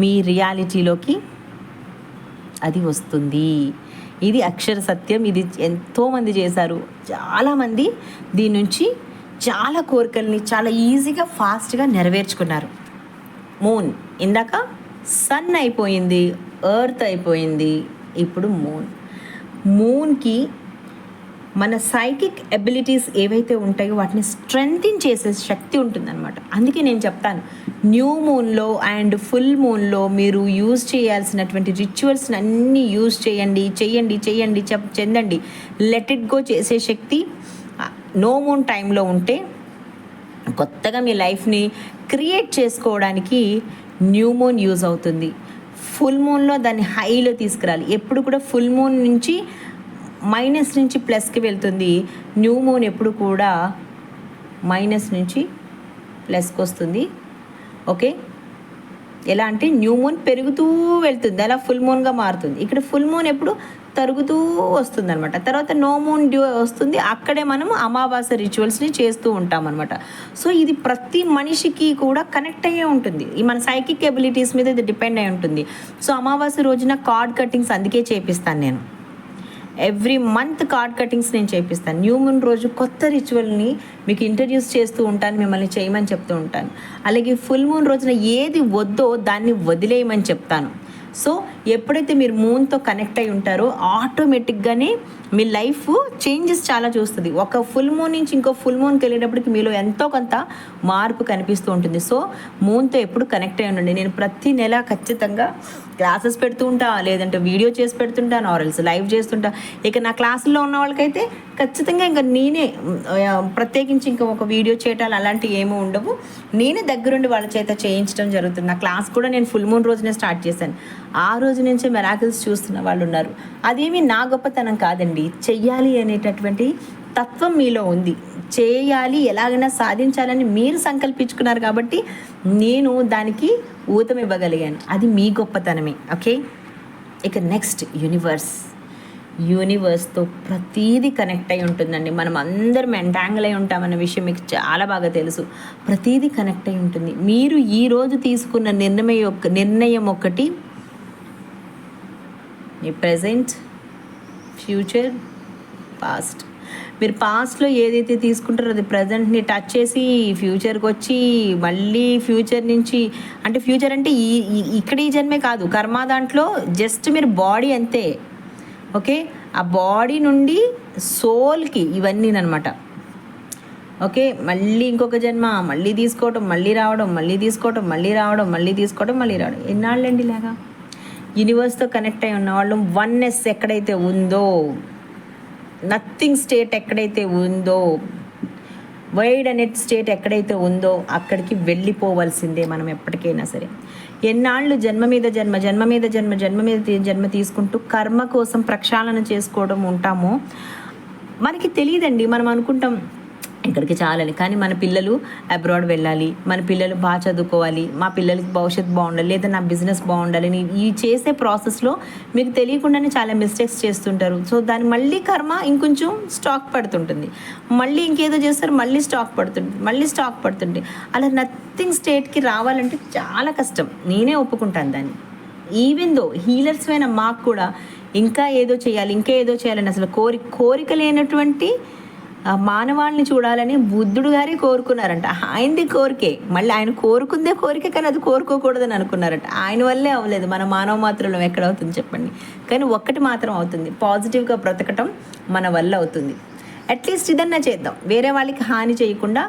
మీ రియాలిటీలోకి అది వస్తుంది. ఇది అక్షర సత్యం. ఇది ఎంతోమంది చేశారు, చాలామంది దీని నుంచి చాలా కోరికల్ని చాలా ఈజీగా ఫాస్ట్గా నెరవేర్చుకున్నారు. మూన్ ఇందాక సన్ అయిపోయింది, ఎర్త్ అయిపోయింది, ఇప్పుడు మూన్కి మన సైకిక్ ఎబిలిటీస్ ఏవైతే ఉంటాయో వాటిని స్ట్రెంగ్థెన్ చేసే శక్తి ఉంటుందన్నమాట. అందుకే నేను చెప్తాను, న్యూ మూన్లో అండ్ ఫుల్ మూన్లో మీరు యూజ్ చేయాల్సినటువంటి రిచువల్స్ని అన్నీ యూజ్ చేయండి చెందండి. లెట్ ఇట్ గో చేసే శక్తి నో మూన్ టైంలో ఉంటే కొత్తగా మీ లైఫ్ని క్రియేట్ చేసుకోవడానికి న్యూ మూన్ యూజ్ అవుతుంది. ఫుల్ మూన్లో దాన్ని హైలో తీసుకురాలి. ఎప్పుడు కూడా ఫుల్ మూన్ నుంచి మైనస్ నుంచి ప్లస్కి వెళ్తుంది, న్యూ మూన్ ఎప్పుడు కూడా మైనస్ నుంచి ప్లస్కి వస్తుంది. ఓకే, ఎలా అంటే న్యూ మూన్ పెరుగుతూ వెళ్తుంది, అలా ఫుల్ మూన్గా మారుతుంది. ఇక్కడ ఫుల్ మూన్ ఎప్పుడు తరుగుతూ వస్తుంది అనమాట. తర్వాత నో మూన్ వస్తుంది, అక్కడే మనం అమావాస్య రిచువల్స్ని చేస్తూ ఉంటాం అనమాట. సో ఇది ప్రతి మనిషికి కూడా కనెక్ట్ అయ్యే ఉంటుంది. ఈ మన సైకిక్ ఎబిలిటీస్ మీద ఇది డిపెండ్ అయి ఉంటుంది. సో అమావాస్య రోజున కార్డ్ కటింగ్స్ అందుకే చేపిస్తాను నేను. ఎవ్రీ మంత్ కార్డ్ కటింగ్స్ నేను చేపిస్తాను. న్యూ మూన్ రోజు కొత్త రిచువల్ని మీకు ఇంట్రడ్యూస్ చేస్తూ ఉంటాను, మిమ్మల్ని చేయమని చెప్తూ ఉంటాను. అలాగే ఫుల్ మూన్ రోజున ఏది వద్దో దాన్ని వదిలేయమని చెప్తాను. సో ఎప్పుడైతే మీరు మూన్తో కనెక్ట్ అయి ఉంటారో ఆటోమేటిక్గానే మీ లైఫ్ చేంజెస్ చాలా చూస్తుంది. ఒక ఫుల్ మూన్ నుంచి ఇంకో ఫుల్ మూన్కి వెళ్ళేటప్పటికి మీలో ఎంతో కొంత మార్పు కనిపిస్తూ ఉంటుంది. సో మూన్తో ఎప్పుడు కనెక్ట్ అయి ఉండండి. నేను ప్రతి నెల ఖచ్చితంగా క్లాసెస్ పెడుతూ ఉంటా, లేదంటే వీడియో చేసి పెడుతుంటాను, ఆర్ఎల్స్ లైవ్ చేస్తుంటా. ఇక నా క్లాసుల్లో ఉన్న వాళ్ళకైతే ఖచ్చితంగా ఇంకా నేనే ప్రత్యేకించి ఇంకా ఒక వీడియో చేయటాలు అలాంటివి ఏమీ ఉండవు. నేనే దగ్గరుండి వాళ్ళ చేత చేయించడం జరుగుతుంది. నా క్లాస్ కూడా నేను ఫుల్ మూన్ రోజునే స్టార్ట్ చేశాను. ఆ రోజు నుంచే మెరాకిల్స్ చూస్తున్న వాళ్ళు ఉన్నారు. అదేమీ నా గొప్పతనం కాదండి, చెయ్యాలి అనేటటువంటి తత్వం మీలో ఉంది. చేయాలి, ఎలాగైనా సాధించాలని మీరు సంకల్పించుకున్నారు కాబట్టి నేను దానికి ఊతం ఇవ్వగలిగాను. అది మీ గొప్పతనమే. ఓకే, ఇక నెక్స్ట్ యూనివర్స్తో ప్రతీది కనెక్ట్ అయి ఉంటుందండి. మనం అందరం ఎంటాంగిల్ అయి ఉంటామన్న విషయం మీకు చాలా బాగా తెలుసు. ప్రతీది కనెక్ట్ అయి ఉంటుంది. మీరు ఈరోజు తీసుకున్న నిర్ణయం ఒకటి మీ ప్రెజెంట్, ఫ్యూచర్, పాస్ట్. మీరు పాస్ట్లో ఏదైతే తీసుకుంటారో అది ప్రజెంట్ని టచ్ చేసి ఫ్యూచర్కి వచ్చి మళ్ళీ ఫ్యూచర్ నుంచి అంటే ఫ్యూచర్ అంటే ఇక్కడ ఈ జన్మే కాదు, కర్మ దాంట్లో జస్ట్ మీరు బాడీ అంతే. ఓకే, ఆ బాడీ నుండి సోల్కి ఇవన్నీ అనమాట. ఓకే, మళ్ళీ ఇంకొక జన్మ, మళ్ళీ తీసుకోవటం, మళ్ళీ రావడం, మళ్ళీ తీసుకోవటం, మళ్ళీ రావడం, మళ్ళీ తీసుకోవడం, మళ్ళీ రావడం. ఎన్నాళ్ళండి ఇలాగా? యూనివర్స్తో కనెక్ట్ అయి ఉన్న వాళ్ళు వన్నెస్ ఎక్కడైతే ఉందో, నథింగ్ స్టేట్ ఎక్కడైతే ఉందో, వైడ్ అనే స్టేట్ ఎక్కడైతే ఉందో అక్కడికి వెళ్ళిపోవాల్సిందే మనం ఎప్పటికైనా సరే. ఎన్నాళ్ళు జన్మ మీద జన్మ తీసుకుంటూ కర్మ కోసం ప్రక్షాళన చేసుకోవడం ఉంటామో మనకి తెలియదండి. మనం అనుకుంటాం ఇక్కడికి చాలని, కానీ మన పిల్లలు అబ్రాడ్ వెళ్ళాలి, మన పిల్లలు బాగా చదువుకోవాలి, మా పిల్లలకి భవిష్యత్తు బాగుండాలి, లేదా నా బిజినెస్ బాగుండాలి. ఈ చేసే ప్రాసెస్లో మీకు తెలియకుండానే చాలా మిస్టేక్స్ చేస్తుంటారు. సో దాన్ని మళ్ళీ కర్మ ఇంకొంచెం స్టాక్ పడుతుంటుంది, మళ్ళీ ఇంకేదో చేస్తారు, మళ్ళీ స్టాక్ పడుతుంది. అలా నథింగ్ స్టేట్కి రావాలంటే చాలా కష్టం. నేనే ఒప్పుకుంటాను దాన్ని. ఈవెన్ దో హీలర్స్ అయిన మాకు కూడా ఇంకా ఏదో చేయాలని అసలు కోరిక లేనటువంటి మానవాళ్ళని చూడాలని బుద్ధుడు గారే కోరుకున్నారంట. ఆయనది కోరికే, మళ్ళీ ఆయన కోరుకుందే కోరిక, కానీ అది కోరుకోకూడదని అనుకున్నారంట. ఆయన వల్లే అవ్వలేదు. మన మానవ మాత్రంలో ఎక్కడవుతుంది చెప్పండి? కానీ ఒక్కటి మాత్రం అవుతుంది, పాజిటివ్గా బ్రతకటం మన వల్ల అవుతుంది. అట్లీస్ట్ ఇదన్నా చేద్దాం, వేరే వాళ్ళకి హాని చేయకుండా.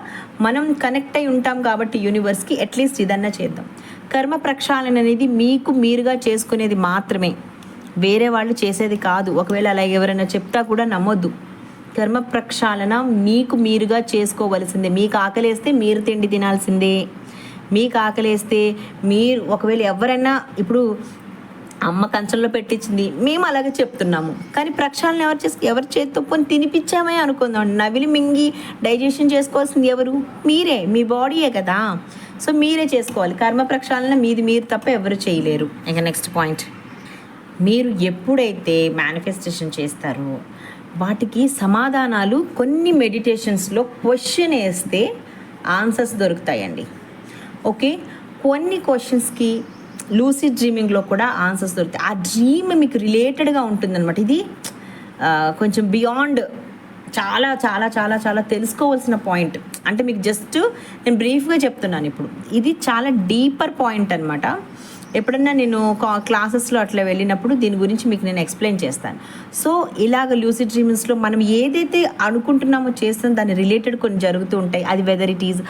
మనం కనెక్ట్ అయి ఉంటాం కాబట్టి యూనివర్స్కి, అట్లీస్ట్ ఇదన్నా చేద్దాం. కర్మ ప్రక్షాళన అనేది మీకు మీరుగా చేసుకునేది మాత్రమే, వేరే వాళ్ళు చేసేది కాదు. ఒకవేళ అలా ఎవరైనా చెప్తా కూడా నమ్మొద్దు. కర్మ ప్రక్షాళన మీకు మీరుగా చేసుకోవలసిందే. మీకు ఆకలేస్తే మీరు తిండి తినాల్సిందే. మీకు ఆకలేస్తే మీరు, ఒకవేళ ఎవరైనా ఇప్పుడు అమ్మ కంచంలో పెట్టించింది, మేము అలాగే చెప్తున్నాము, కానీ ప్రక్షాళన ఎవరి చేతితో పోని తినిపించామే అనుకుందాం. నవిలి మింగి డైజెషన్ చేసుకోవాల్సింది ఎవరు? మీరే, మీ బాడీయే కదా. సో మీరే చేసుకోవాలి. కర్మ ప్రక్షాళన మీది మీరు తప్ప ఎవరు చేయలేరు. ఇంకా నెక్స్ట్ పాయింట్, మీరు ఎప్పుడైతే మేనిఫెస్టేషన్ చేస్తారో వాటికి సమాధానాలు కొన్ని మెడిటేషన్స్లో క్వశ్చన్ వేస్తే ఆన్సర్స్ దొరుకుతాయండి. ఓకే, కొన్ని క్వశ్చన్స్కి లూసిడ్ డ్రీమింగ్లో కూడా ఆన్సర్స్ దొరుకుతాయి. ఆ డ్రీమ్ మీకు రిలేటెడ్గా ఉంటుందన్నమాట. ఇది కొంచెం బియాండ్, చాలా చాలా చాలా చాలా తెలుసుకోవాల్సిన పాయింట్. అంటే మీకు జస్ట్ నేను బ్రీఫ్గా చెప్తున్నాను. ఇప్పుడు ఇది చాలా డీపర్ పాయింట్ అనమాట. ఎప్పుడన్నా నేను క్లాసెస్లో అట్లా వెళ్ళినప్పుడు దీని గురించి మీకు నేను ఎక్స్ప్లెయిన్ చేస్తాను. సో ఇలాగ లూసిడ్ డ్రీమ్స్లో మనం ఏదైతే అనుకుంటున్నామో చేస్తాం దాని రిలేటెడ్ కొన్ని జరుగుతూ ఉంటాయి. అది whether it is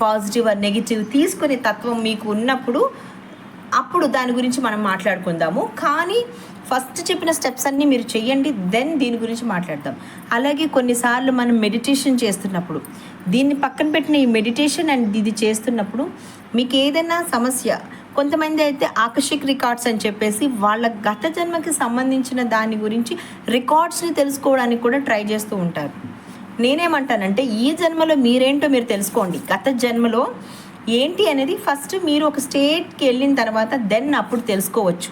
positive or negative తీసుకునే తత్వం మీకు ఉన్నప్పుడు అప్పుడు దాని గురించి మనం మాట్లాడుకుందాము. కానీ ఫస్ట్ చెప్పిన స్టెప్స్ అన్నీ మీరు చెయ్యండి, దెన్ దీని గురించి మాట్లాడదాం. అలాగే కొన్నిసార్లు మనం మెడిటేషన్ చేస్తున్నప్పుడు దీన్ని పక్కన పెట్టిన ఈ మెడిటేషన్ అండ్ ఇది చేస్తున్నప్పుడు మీకు ఏదైనా సమస్య, కొంతమంది అయితే ఆకర్షిక్ రికార్డ్స్ అని చెప్పేసి వాళ్ళ గత జన్మకి సంబంధించిన దాని గురించి రికార్డ్స్ని తెలుసుకోవడానికి కూడా ట్రై చేస్తూ ఉంటారు. నేనేమంటానంటే ఈ జన్మలో మీరేంటో మీరు తెలుసుకోండి. గత జన్మలో ఏంటి అనేది ఫస్ట్ మీరు ఒక స్టేట్కి వెళ్ళిన తర్వాత దెన్ అప్పుడు తెలుసుకోవచ్చు.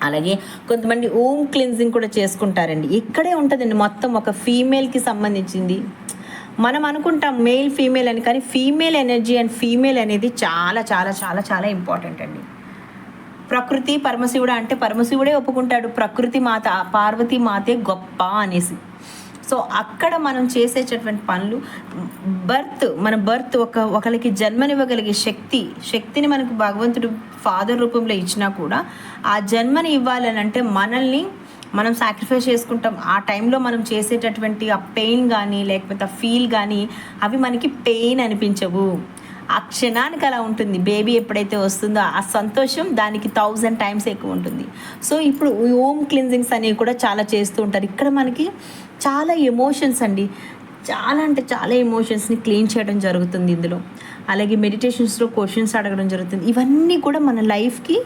అలాగే కొంతమంది ఓమ్ క్లిన్జింగ్ కూడా చేసుకుంటారండి. ఇక్కడే ఉంటుందండి మొత్తం ఒక ఫీమేల్కి సంబంధించింది. మనం అనుకుంటాం మేల్ ఫీమేల్ అని, కానీ ఫీమేల్ ఎనర్జీ అండ్ ఫీమేల్ అనేది చాలా చాలా చాలా చాలా ఇంపార్టెంట్ అండి. ప్రకృతి పరమశివుడు అంటే పరమశివుడే ఒప్పుకుంటాడు ప్రకృతి మాత పార్వతీ మాతే గొప్ప అనేసి. సో అక్కడ మనం చేసేటటువంటి పనులు మన బర్త్ ఒకరికి జన్మనివ్వగలిగే శక్తిని మనకు భగవంతుడు ఫాదర్ రూపంలో ఇచ్చినా కూడా ఆ జన్మని ఇవ్వాలని అంటే మనల్ని మనం సాక్రిఫైస్ చేసుకుంటాం. ఆ టైంలో మనం చేసేటటువంటి ఆ పెయిన్ కానీ లేకపోతే ఆ ఫీల్ కానీ అవి మనకి పెయిన్ అనిపించవు. ఆ క్షణానికి అలా ఉంటుంది. బేబీ ఎప్పుడైతే వస్తుందో ఆ సంతోషం దానికి 1000 టైమ్స్ ఎక్కువ ఉంటుంది. సో ఇప్పుడు ఓమ్ క్లిన్జింగ్స్ అనేవి కూడా చాలా చేస్తూ ఉంటారు. ఇక్కడ మనకి చాలా ఎమోషన్స్ అండి, చాలా అంటే చాలా ఎమోషన్స్ని క్లీన్ చేయడం జరుగుతుంది ఇందులో. అలాగే మెడిటేషన్స్లో క్వశ్చన్స్ అడగడం జరుగుతుంది. ఇవన్నీ కూడా మన లైఫ్కి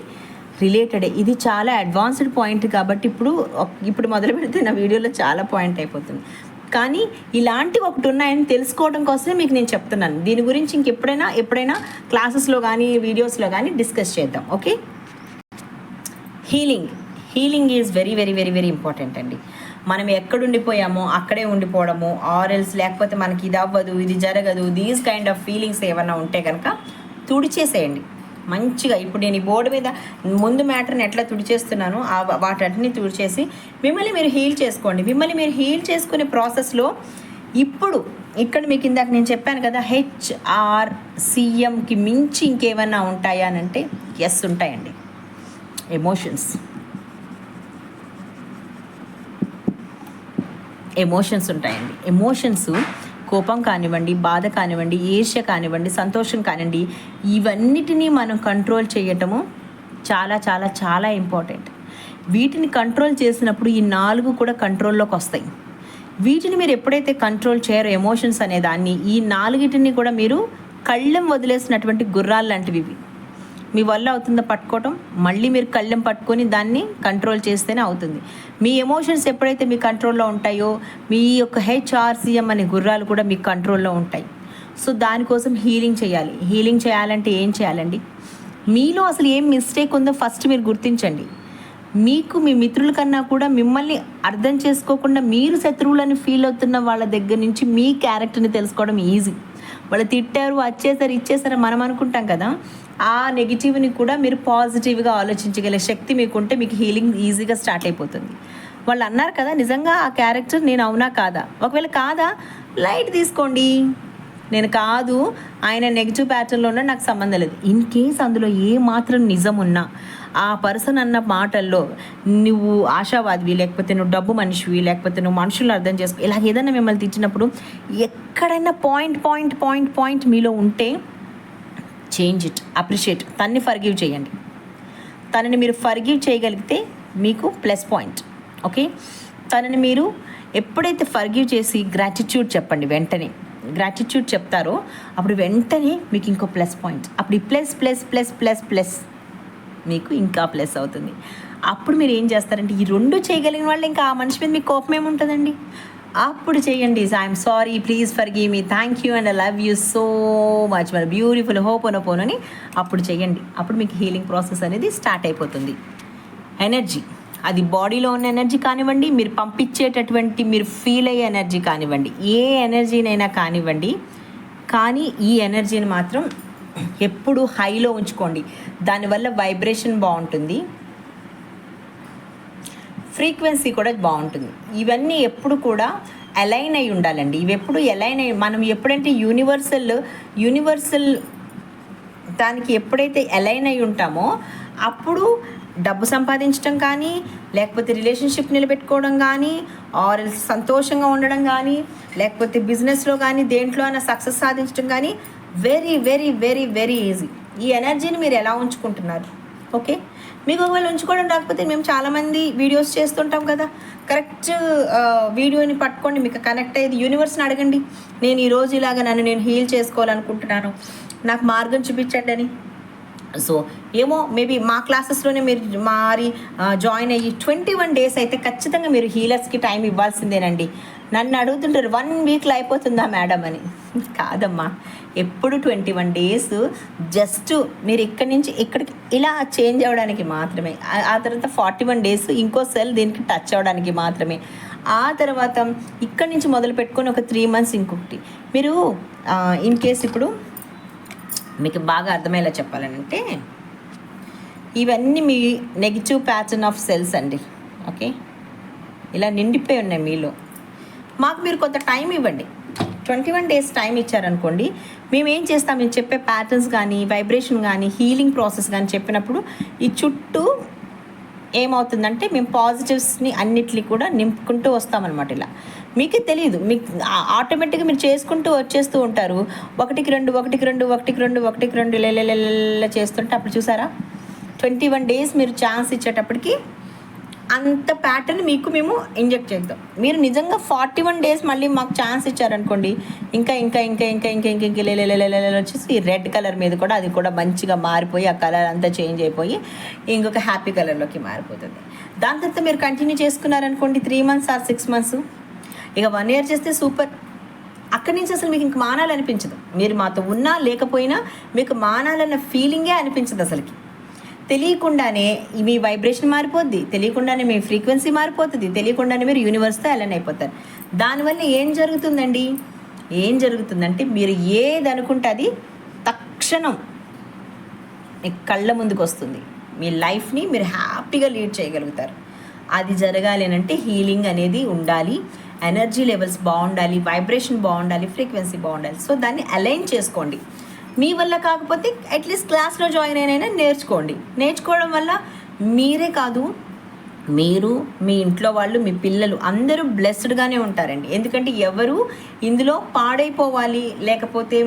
రిలేటెడే. ఇది చాలా అడ్వాన్స్డ్ పాయింట్ కాబట్టి ఇప్పుడు మొదలు పెడితే నా వీడియోలో చాలా పాయింట్ అయిపోతుంది. కానీ ఇలాంటివి ఒకటి ఉన్నాయని తెలుసుకోవడం కోసమే మీకు నేను చెప్తున్నాను. దీని గురించి ఎప్పుడైనా క్లాసెస్లో కానీ వీడియోస్లో కానీ డిస్కస్ చేద్దాం. Okay, healing is very very very very important అండి. మనం ఎక్కడుండిపోయామో అక్కడే ఉండిపోవడము, ఆర్ఎల్స్ లేకపోతే మనకి ఇది అవ్వదు, ఇది జరగదు, దీస్ కైండ్ ఆఫ్ ఫీలింగ్స్ ఏమన్నా ఉంటే కనుక తుడిచేసేయండి మంచిగా. ఇప్పుడు నేను ఈ బోర్డు మీద ముందు మ్యాటర్ని ఎట్లా తుడిచేస్తున్నానో వాటన్నిటిని తుడిచేసి మిమ్మల్ని మీరు హీల్ చేసుకోండి. మిమ్మల్ని మీరు హీల్ చేసుకునే ప్రాసెస్లో ఇప్పుడు ఇక్కడ మీకు ఇందాక నేను చెప్పాను కదా, HRCMకి మించి ఇంకేమన్నా ఉంటాయా అని అంటే ఎస్ ఉంటాయండి. ఎమోషన్స్ ఉంటాయండి. ఎమోషన్స్ కోపం కానివ్వండి, బాధ కానివ్వండి, ఈర్ష్య కానివ్వండి, సంతోషం కానివ్వండి, ఇవన్నిటినీ మనం కంట్రోల్ చేయటము చాలా చాలా చాలా ఇంపార్టెంట్. వీటిని కంట్రోల్ చేసినప్పుడు ఈ 4 కూడా కంట్రోల్లోకి వస్తాయి. వీటిని మీరు ఎప్పుడైతే కంట్రోల్ చేయరో ఎమోషన్స్ అనే దాన్ని, ఈ 4టిని కూడా మీరు కళ్ళెం వదిలేసినటువంటి గుర్రాలు లాంటివి. ఇవి మీ వల్ల అవుతుందో పట్టుకోవటం, మళ్ళీ మీరు కళ్ళెం పట్టుకొని దాన్ని కంట్రోల్ చేస్తేనే అవుతుంది. మీ ఎమోషన్స్ ఎప్పుడైతే మీ కంట్రోల్లో ఉంటాయో మీ యొక్క HRCM అనే గుర్రాలు కూడా మీ కంట్రోల్లో ఉంటాయి. సో దానికోసం హీలింగ్ చేయాలంటే ఏం చేయాలండి? మీలో అసలు ఏం మిస్టేక్ ఉందో ఫస్ట్ మీరు గుర్తించండి. మీకు మీ మిత్రుల కన్నా కూడా మిమ్మల్ని అర్థం చేసుకోకుండా మీరు శత్రువులని ఫీల్ అవుతున్న వాళ్ళ దగ్గర నుంచి మీ క్యారెక్టర్ని తెలుసుకోవడం ఈజీ. వాళ్ళు తిట్టారు, ఇచ్చేసారు మనం అనుకుంటాం కదా, ఆ నెగిటివ్ని కూడా మీరు పాజిటివ్గా ఆలోచించగలిగే శక్తి మీకుంటే మీకు హీలింగ్ ఈజీగా స్టార్ట్ అయిపోతుంది. వాళ్ళు అన్నారు కదా, నిజంగా ఆ క్యారెక్టర్ నేను అవునా కాదా? ఒకవేళ కాదా, లైట్ తీసుకోండి. నేను కాదు, ఆయన నెగిటివ్ ప్యాటర్న్లో ఉన్నా నాకు సంబంధం లేదు. ఇన్ కేస్ అందులో ఏ మాత్రం నిజం ఉన్నా ఆ పర్సన్ అన్న మాటల్లో నువ్వు ఆశావాదివి, లేకపోతే నువ్వు డబ్బు మనిషివి, లేకపోతే నువ్వు మనుషులను అర్థం చేసుకో, ఇలా ఏదైనా మిమ్మల్ని తెచ్చినప్పుడు ఎక్కడైనా పాయింట్ మీలో ఉంటే చేంజ్ ఇట్, అప్రిషియేట్, తన్ని ఫర్గివ్ చేయండి. తనని మీరు ఫర్గివ్ చేయగలిగితే మీకు ప్లస్ పాయింట్. ఓకే, తనని మీరు ఎప్పుడైతే ఫర్గివ్ చేసి గ్రాటిట్యూడ్ చెప్పండి, వెంటనే గ్రాటిట్యూడ్ చెప్తారో అప్పుడు వెంటనే మీకు ఇంకో ప్లస్ పాయింట్. అప్పుడు ఈ ప్లస్ మీకు ఇంకా ప్లస్ అవుతుంది. అప్పుడు మీరు ఏం చేస్తారంటే ఈ 2 చేయగలిగిన వాళ్ళు ఇంకా ఆ మనిషి మీద మీకు కోపం ఏముంటుందండి? అప్పుడు చేయండి, I'm sorry, please forgive me, thank you and I love you so much, మరి బ్యూటిఫుల్ హోపోనోపోనని అప్పుడు చేయండి. అప్పుడు మీకు హీలింగ్ ప్రాసెస్ అనేది స్టార్ట్ అయిపోతుంది. ఎనర్జీ, అది బాడీలో ఉన్న ఎనర్జీ కానివ్వండి, మీరు పంపించేటటువంటి మీరు ఫీల్ అయ్యే ఎనర్జీ కానివ్వండి, ఏ ఎనర్జీనైనా కానివ్వండి, కానీ ఈ ఎనర్జీని మాత్రం ఎప్పుడు హైలో ఉంచుకోండి. దానివల్ల వైబ్రేషన్ బాగుంటుంది, ఫ్రీక్వెన్సీ కూడా బాగుంటుంది. ఇవన్నీ ఎప్పుడు కూడా అలైన్ అయి ఉండాలండి. ఇవి ఎప్పుడు అలైన్ అయ్యి మనం ఎప్పుడంటే యూనివర్సల్ దానికి ఎప్పుడైతే అలైన్ అయి ఉంటామో అప్పుడు డబ్బు సంపాదించడం కానీ, లేకపోతే రిలేషన్షిప్ నిలబెట్టుకోవడం కానీ, ఆర్ సంతోషంగా ఉండడం కానీ, లేకపోతే బిజినెస్లో కానీ దేంట్లో అయినా సక్సెస్ సాధించడం కానీ very very very very easy. ఈ ఎనర్జీని మీరు ఎలా ఉంచుకుంటున్నారు? ఓకే, మీకు ఒకవేళ ఉంచుకోవడం రాకపోతే మేము చాలామంది వీడియోస్ చేస్తుంటాం కదా, కరెక్ట్ వీడియోని పట్టుకోండి, మీకు కనెక్ట్ అయ్యేది యూనివర్స్ని అడగండి. నేను ఈరోజు ఇలాగ నన్ను నేను హీల్ చేసుకోవాలనుకుంటున్నాను, నాకు మార్గం చూపించండి అని. సో ఏమో మేబీ మా క్లాసెస్లోనే మీరు జాయిన్ అయ్యి 21 days అయితే ఖచ్చితంగా మీరు హీలర్స్కి టైం ఇవ్వాల్సిందేనండి. నన్ను అడుగుతుంటారు 1 weekలో అయిపోతుందా మేడం అని. కాదమ్మా, ఎప్పుడు 21 days జస్ట్ మీరు ఇక్కడి నుంచి ఇక్కడికి ఇలా చేంజ్ అవ్వడానికి మాత్రమే. ఆ తర్వాత 41 days ఇంకో సెల్ దీనికి టచ్ అవ్వడానికి మాత్రమే. ఆ తర్వాత ఇక్కడి నుంచి మొదలు పెట్టుకొని ఒక 3 months ఇంకొకటి. మీరు ఇన్ కేస్ ఇప్పుడు మీకు బాగా అర్థమయ్యేలా చెప్పాలంటే ఇవన్నీ మీ నెగిటివ్ ప్యాటర్న్ ఆఫ్ సెల్స్ అండి. ఓకే, ఇలా నిండిపోయి ఉన్నాయి మీలో. మాకు మీరు కొంత టైం ఇవ్వండి, 21 days టైం ఇచ్చారనుకోండి, మేము ఏం చేస్తాం, మేము చెప్పే ప్యాటర్న్స్ కానీ, వైబ్రేషన్ కానీ, హీలింగ్ ప్రాసెస్ కానీ చెప్పినప్పుడు ఈ చుట్టూ ఏమవుతుందంటే మేము పాజిటివ్స్ని అన్నిటినీ కూడా నింపుకుంటూ వస్తామన్నమాట. ఇలా మీకే తెలియదు, మీకు ఆటోమేటిక్గా మీరు చేసుకుంటూ వచ్చేస్తూ ఉంటారు. 1కి 2 1కి 2 1కి 2 1కి 2 ఇలా చేస్తుంటే అప్పుడు చూసారా 21 days మీరు ఛాన్స్ ఇచ్చేటప్పటికి అంత ప్యాటర్న్ మీకు మేము ఇంజెక్ట్ చేద్దాం. మీరు నిజంగా 41 days మళ్ళీ మాకు ఛాన్స్ ఇచ్చారనుకోండి, ఇంకా ఇంకా ఇంకా ఇంకా ఇంకా ఇంకా ఇంకా వచ్చేసి ఈ రెడ్ కలర్ మీద కూడా అది కూడా మంచిగా మారిపోయి ఆ కలర్ అంతా చేంజ్ అయిపోయి ఇంకొక హ్యాపీ కలర్లోకి మారిపోతుంది. దాని తర్వాత మీరు కంటిన్యూ చేసుకున్నారనుకోండి 3 months ఆర్ 6 months, ఇక 1 year చేస్తే సూపర్. అక్కడి నుంచి అసలు మీకు ఇంక మానాలనిపించదు. మీరు మాతో ఉన్నా లేకపోయినా మీకు మానాలన్న ఫీలింగే అనిపించదు అసలుకి. తెలియకుండానే మీ వైబ్రేషన్ మారిపోద్ది, తెలియకుండానే మీ ఫ్రీక్వెన్సీ మారిపోతుంది, తెలియకుండానే మీరు యూనివర్స్తో అలైన్ అయిపోతారు. దానివల్ల ఏం జరుగుతుందంటే మీరు ఏది అనుకుంటే అది తక్షణం మీ కళ్ళ ముందుకు వస్తుంది. మీ లైఫ్ని మీరు హ్యాపీగా లీడ్ చేయగలుగుతారు. అది జరగాలి అంటే హీలింగ్ అనేది ఉండాలి, ఎనర్జీ లెవెల్స్ బాగుండాలి, వైబ్రేషన్ బాగుండాలి, ఫ్రీక్వెన్సీ బాగుండాలి. సో దాన్ని అలైన్ చేసుకోండి. మీ వల్ల కాకపోతే అట్లీస్ట్ క్లాస్లో జాయిన్ అయినా నేర్చుకోవడం వల్ల మీరే కాదు, మీరు, మీ ఇంట్లో వాళ్ళు, మీ పిల్లలు అందరూ బ్లెస్డ్గానే ఉంటారండి. ఎందుకంటే ఎవరు ఇందులో పాడైపోవాలి లేకపోతే